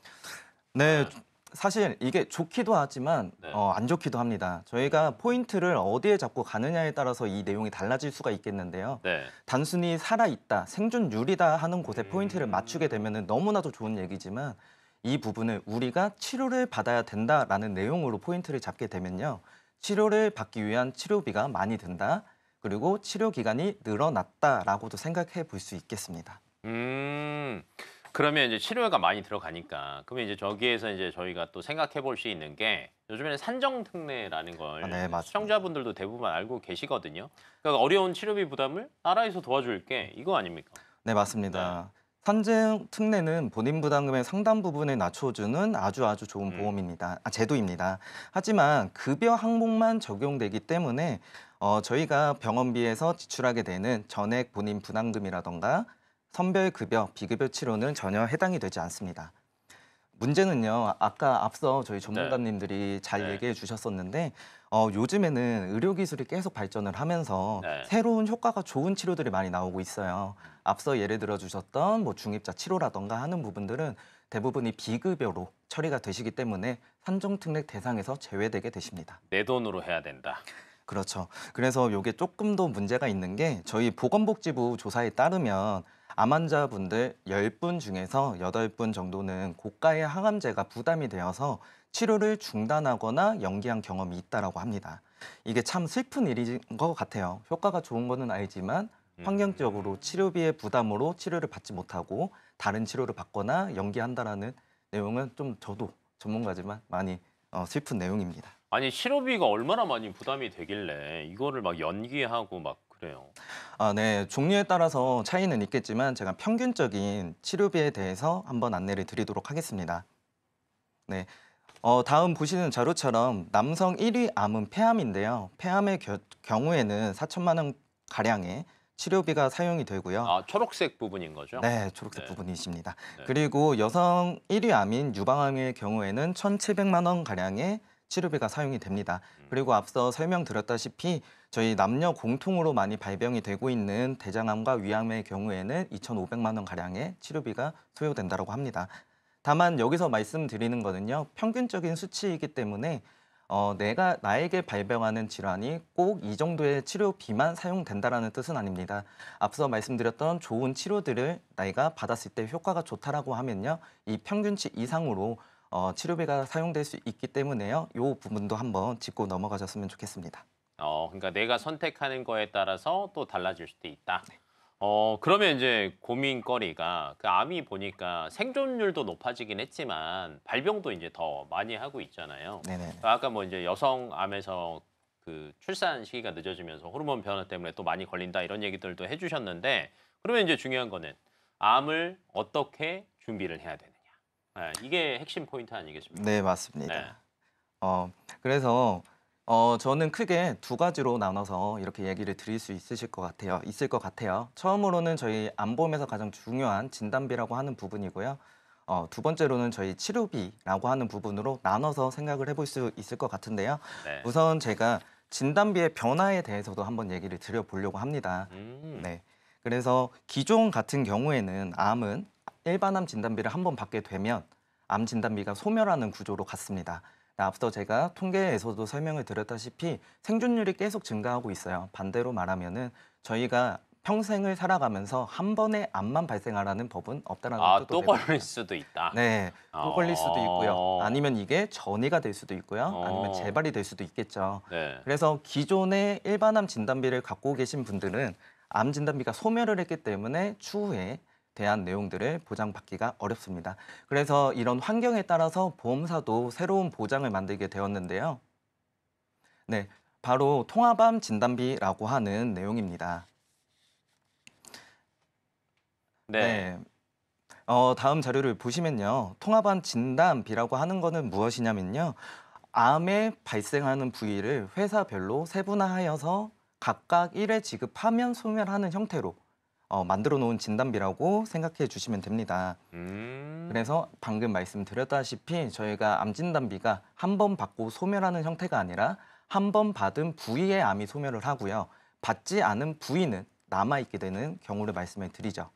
네, 사실 이게 좋기도 하지만 네. 안 좋기도 합니다. 저희가 포인트를 어디에 잡고 가느냐에 따라서 이 내용이 달라질 수가 있겠는데요. 네. 단순히 살아있다, 생존율이다 하는 곳에 포인트를 맞추게 되면 너무나도 좋은 얘기지만 이 부분을 우리가 치료를 받아야 된다라는 내용으로 포인트를 잡게 되면요. 치료를 받기 위한 치료비가 많이 든다. 그리고 치료 기간이 늘어났다라고도 생각해 볼 수 있겠습니다. 그러면 이제 치료가 많이 들어가니까 그러면 이제 저기에서 이제 저희가 또 생각해 볼 수 있는 게 요즘에는 산정특례라는 걸 네, 맞습니다. 시청자분들도 대부분 알고 계시거든요. 그러니까 어려운 치료비 부담을 나라에서 도와줄게 이거 아닙니까? 네, 맞습니다. 산정 특례는 본인 부담금의 상당 부분을 낮춰주는 아주 좋은 보험입니다. 제도입니다. 하지만 급여 항목만 적용되기 때문에 저희가 병원비에서 지출하게 되는 전액 본인 부담금이라던가 선별급여, 비급여 치료는 전혀 해당이 되지 않습니다. 문제는요, 아까 앞서 저희 전문가님들이 잘 네. 얘기해 주셨었는데, 요즘에는 의료기술이 계속 발전을 하면서 네. 새로운 효과가 좋은 치료들이 많이 나오고 있어요. 앞서 예를 들어 주셨던 뭐 중입자 치료라던가 하는 부분들은 대부분이 비급여로 처리가 되시기 때문에 산정특례 대상에서 제외되게 되십니다. 내 돈으로 해야 된다. 그렇죠. 그래서 이게 조금 더 문제가 있는 게 저희 보건복지부 조사에 따르면 암 환자분들 10분 중에서 8분 정도는 고가의 항암제가 부담이 되어서 치료를 중단하거나 연기한 경험이 있다라고 합니다. 이게 참 슬픈 일인 것 같아요. 효과가 좋은 거는 알지만 환경적으로 치료비의 부담으로 치료를 받지 못하고 다른 치료를 받거나 연기한다라는 내용은 좀 저도 전문가지만 많이 슬픈 내용입니다. 아니 치료비가 얼마나 많이 부담이 되길래 이거를 막 연기하고 막 그래요. 네. 종류에 따라서 차이는 있겠지만 제가 평균적인 치료비에 대해서 한번 안내를 드리도록 하겠습니다. 네. 다음 보시는 자료처럼 남성 1위 암은 폐암인데요. 폐암의 경우에는 4천만 원 가량의 치료비가 사용이 되고요. 아 초록색 부분인 거죠? 네, 초록색 네. 부분이십니다. 네. 그리고 여성 1위 암인 유방암의 경우에는 1,700만 원 가량의 치료비가 사용이 됩니다. 그리고 앞서 설명드렸다시피 저희 남녀 공통으로 많이 발병이 되고 있는 대장암과 위암의 경우에는 2,500만 원 가량의 치료비가 소요된다고 합니다. 다만 여기서 말씀드리는 거는요, 평균적인 수치이기 때문에 내가 나에게 발병하는 질환이 꼭 이 정도의 치료비만 사용된다라는 뜻은 아닙니다. 앞서 말씀드렸던 좋은 치료들을 나이가 받았을 때 효과가 좋다라고 하면요, 이 평균치 이상으로 치료비가 사용될 수 있기 때문에요, 이 부분도 한번 짚고 넘어가셨으면 좋겠습니다. 그러니까 내가 선택하는 거에 따라서 또 달라질 수도 있다. 그러면 이제 고민거리가 그 암이 보니까 생존율도 높아지긴 했지만 발병도 이제 더 많이 하고 있잖아요. 네네. 아까 뭐 이제 여성암에서 그 출산 시기가 늦어지면서 호르몬 변화 때문에 또 많이 걸린다 이런 얘기들도 해주셨는데 그러면 이제 중요한 거는 암을 어떻게 준비를 해야 되느냐. 네, 이게 핵심 포인트 아니겠습니까? 네, 맞습니다. 네. 그래서 저는 크게 두 가지로 나눠서 이렇게 얘기를 드릴 수 있을 것 같아요. 처음으로는 저희 암보험에서 가장 중요한 진단비라고 하는 부분이고요. 두 번째로는 저희 치료비라고 하는 부분으로 나눠서 생각을 해볼 수 있을 것 같은데요. 네. 우선 제가 진단비의 변화에 대해서도 한번 얘기를 드려보려고 합니다. 네. 그래서 기존 같은 경우에는 암은 일반암 진단비를 한번 받게 되면 암 진단비가 소멸하는 구조로 갔습니다. 앞서 제가 통계에서도 설명을 드렸다시피 생존율이 계속 증가하고 있어요. 반대로 말하면은 저희가 평생을 살아가면서 한 번에 암만 발생하라는 법은 없다라는 뜻도 또 되고 걸릴 수도 있다. 네, 또 걸릴 수도 있고요. 아니면 이게 전이가 될 수도 있고요. 아니면 어. 재발이 될 수도 있겠죠. 네. 그래서 기존의 일반암 진단비를 갖고 계신 분들은 암 진단비가 소멸을 했기 때문에 추후에 대한 내용들을 보장받기가 어렵습니다. 그래서 이런 환경에 따라서 보험사도 새로운 보장을 만들게 되었는데요. 네, 바로 통합암 진단비라고 하는 내용입니다. 네. 다음 자료를 보시면요. 통합암 진단비라고 하는 거는 무엇이냐면요. 암에 발생하는 부위를 회사별로 세분화하여서 각각 1회 지급하면 소멸하는 형태로 만들어 놓은 진단비라고 생각해 주시면 됩니다. 그래서 방금 말씀드렸다시피 저희가 암 진단비가 한 번 받고 소멸하는 형태가 아니라 한 번 받은 부위의 암이 소멸을 하고요. 받지 않은 부위는 남아있게 되는 경우를 말씀을 드리죠.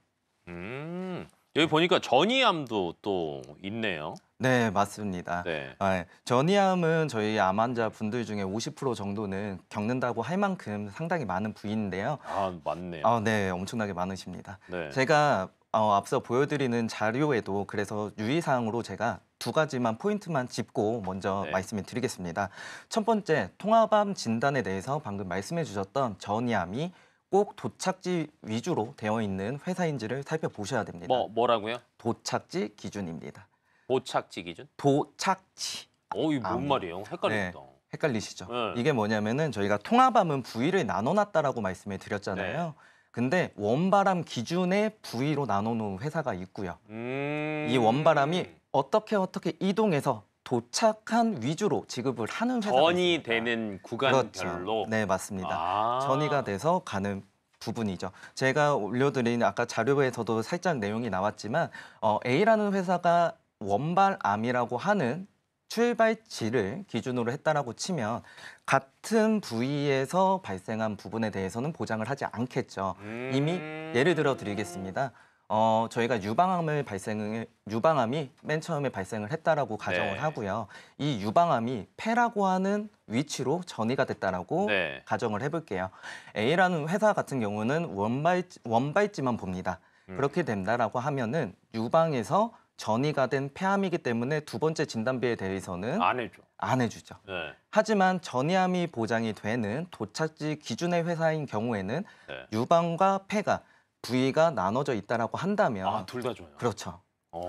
여기 보니까 전이암도 또 있네요. 네, 맞습니다. 네. 전이암은 저희 암 환자 분들 중에 50% 정도는 겪는다고 할 만큼 상당히 많은 부위인데요. 맞네요. 네, 엄청나게 많으십니다. 네. 제가 앞서 보여드리는 자료에도 그래서 유의사항으로 제가 두 가지만 포인트만 짚고 먼저 네. 말씀을 드리겠습니다. 첫 번째, 통합암 진단에 대해서 방금 말씀해 주셨던 전이암이 꼭 도착지 위주로 되어 있는 회사인지를 살펴보셔야 됩니다. 뭐라고요? 도착지 기준입니다. 도착지 기준? 도착지. 이게 뭔 암. 말이에요? 헷갈린다. 헷갈리시죠? 네. 이게 뭐냐면은 저희가 통합암은 부위를 나눠놨다라고 말씀을 드렸잖아요. 네. 근데 원바람 기준의 부위로 나눠놓은 회사가 있고요. 이 이 원바람이 어떻게 이동해서 도착한 위주로 지급을 하는 회사가 전이 있습니다. 되는 구간별로. 그렇죠. 네, 맞습니다. 아. 전이가 돼서 가는 부분이죠. 제가 올려드린 아까 자료에서도 살짝 내용이 나왔지만 A라는 회사가 원발암이라고 하는 출발지를 기준으로 했다라고 치면 같은 부위에서 발생한 부분에 대해서는 보장을 하지 않겠죠. 이미 예를 들어 드리겠습니다. 저희가 유방암이 맨 처음에 발생을 했다라고 가정을 네. 하고요. 이 유방암이 폐라고 하는 위치로 전이가 됐다라고 네. 가정을 해볼게요. A라는 회사 같은 경우는 원발지만 봅니다. 그렇게 된다라고 하면은 유방에서 전이가 된 폐암이기 때문에 두 번째 진단비에 대해서는 안 해줘. 안 해주죠. 네. 하지만 전이암이 보장이 되는 도착지 기준의 회사인 경우에는 네. 유방과 폐가 부위가 나눠져 있다라고 한다면 둘 다 줘요. 그렇죠.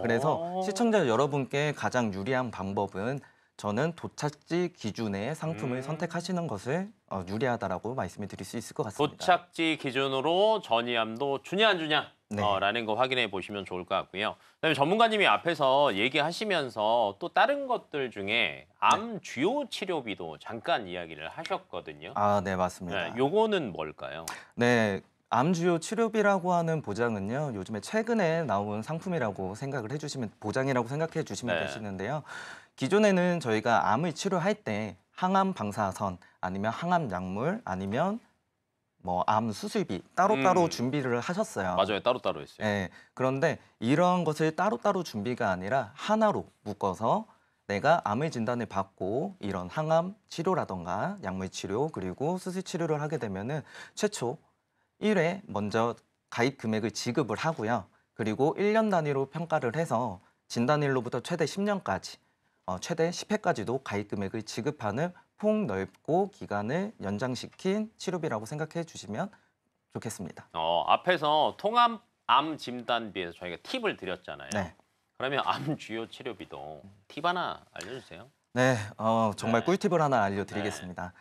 그래서 어. 시청자 여러분께 가장 유리한 방법은 저는 도착지 기준의 상품을 선택하시는 것을 유리하다라고 말씀을 드릴 수 있을 것 같습니다. 도착지 기준으로 전이암도 주냐 안 주냐 네. 라는 거 확인해 보시면 좋을 것 같고요. 그다음에 전문가님이 앞에서 얘기하시면서 또 다른 것들 중에 암 주요 치료비도 잠깐 이야기를 하셨거든요. 네, 맞습니다. 네, 요거는 뭘까요? 네, 암주요 치료비라고 하는 보장은요, 요즘에 최근에 나온 상품이라고 생각을 해주시면, 보장이라고 생각해 주시면 네. 되시는데요. 기존에는 저희가 암을 치료할 때 항암 방사선, 아니면 항암 약물, 아니면 뭐 암 수술비 따로따로 준비를 하셨어요. 맞아요. 따로따로 했어요. 네, 그런데 이런 것을 따로따로 준비가 아니라 하나로 묶어서 내가 암의 진단을 받고 이런 항암 치료라던가 약물 치료 그리고 수술 치료를 하게 되면은 최초 1회 먼저 가입 금액을 지급을 하고요. 그리고 1년 단위로 평가를 해서 진단일로부터 최대 10년까지, 최대 10회까지도 가입 금액을 지급하는 폭넓고 기간을 연장시킨 치료비라고 생각해 주시면 좋겠습니다. 앞에서 통암 진단비에서 저희가 팁을 드렸잖아요. 네. 그러면 암 주요 치료비도 팁 하나 알려주세요. 네, 정말 네. 꿀팁을 하나 알려드리겠습니다.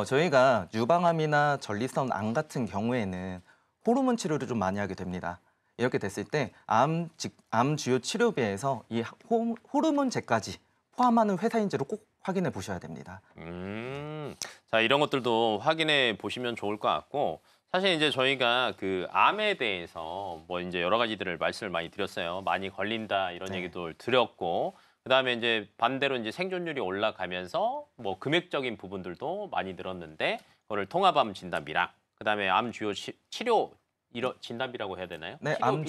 저희가 유방암이나 전립선 암 같은 경우에는 호르몬 치료를 좀 많이 하게 됩니다. 이렇게 됐을 때 암 주요 치료비에서 이 호르몬제까지 포함하는 회사인지를 꼭 확인해 보셔야 됩니다. 자, 이런 것들도 확인해 보시면 좋을 것 같고, 사실 이제 저희가 그 암에 대해서 뭐 이제 여러 가지들을 말씀을 많이 드렸어요. 많이 걸린다 이런 네. 얘기도 드렸고, 그다음에 이제 반대로 이제 생존율이 올라가면서 뭐 금액적인 부분들도 많이 늘었는데, 그거를 통합암 진단비랑 그다음에 암 주요 치료 진단비라고 해야 되나요? 네, 암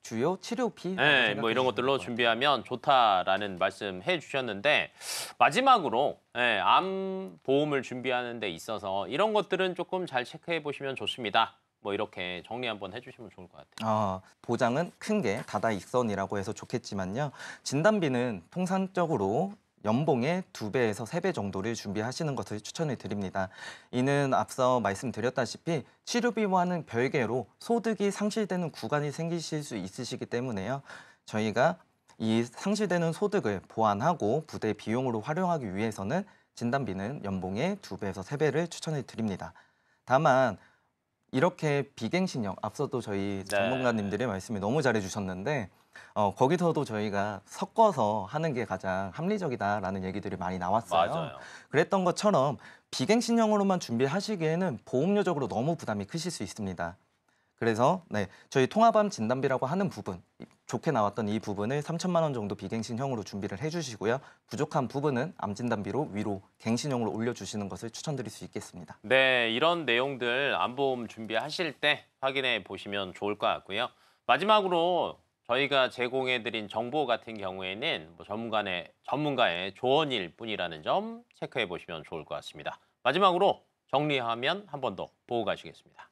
주요 치료비. 네, 뭐 이런 것들로 준비하면 좋다라는 말씀 해주셨는데, 마지막으로 암 보험을 준비하는 데 있어서 이런 것들은 조금 잘 체크해 보시면 좋습니다. 뭐 이렇게 정리 한번 해주시면 좋을 것 같아요. 보장은 큰 게 다다익선이라고 해서 좋겠지만요. 진단비는 통상적으로 연봉의 2배에서 3배 정도를 준비하시는 것을 추천을 드립니다. 이는 앞서 말씀드렸다시피 치료비와는 별개로 소득이 상실되는 구간이 생기실 수 있으시기 때문에요. 저희가 이 상실되는 소득을 보완하고 부대 비용으로 활용하기 위해서는 진단비는 연봉의 2배에서 3배를 추천을 드립니다. 다만 이렇게 비갱신형, 앞서도 저희 전문가님들의 말씀을 너무 잘해주셨는데 거기서도 저희가 섞어서 하는 게 가장 합리적이다라는 얘기들이 많이 나왔어요. 맞아요. 그랬던 것처럼 비갱신형으로만 준비하시기에는 보험료적으로 너무 부담이 크실 수 있습니다. 그래서 저희 통합암 진단비라고 하는 부분, 좋게 나왔던 이 부분을 3천만 원 정도 비갱신형으로 준비를 해주시고요. 부족한 부분은 암 진단비로 위로 갱신형으로 올려주시는 것을 추천드릴 수 있겠습니다. 네, 이런 내용들 암보험 준비하실 때 확인해 보시면 좋을 것 같고요. 마지막으로 저희가 제공해드린 정보 같은 경우에는 뭐 전문가의 조언일 뿐이라는 점 체크해 보시면 좋을 것 같습니다. 마지막으로 정리하면 한 번 더 보고 가시겠습니다.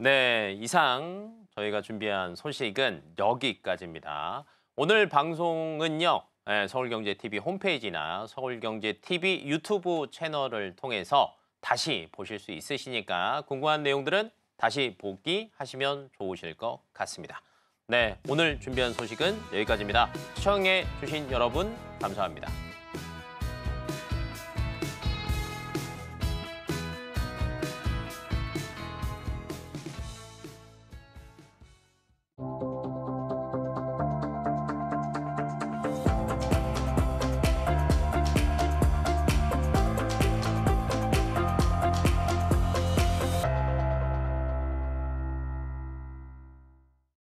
네, 이상 저희가 준비한 소식은 여기까지입니다. 오늘 방송은요, 서울경제TV 홈페이지나 서울경제TV 유튜브 채널을 통해서 다시 보실 수 있으시니까 궁금한 내용들은 다시 보기 하시면 좋으실 것 같습니다. 네, 오늘 준비한 소식은 여기까지입니다. 시청해 주신 여러분 감사합니다.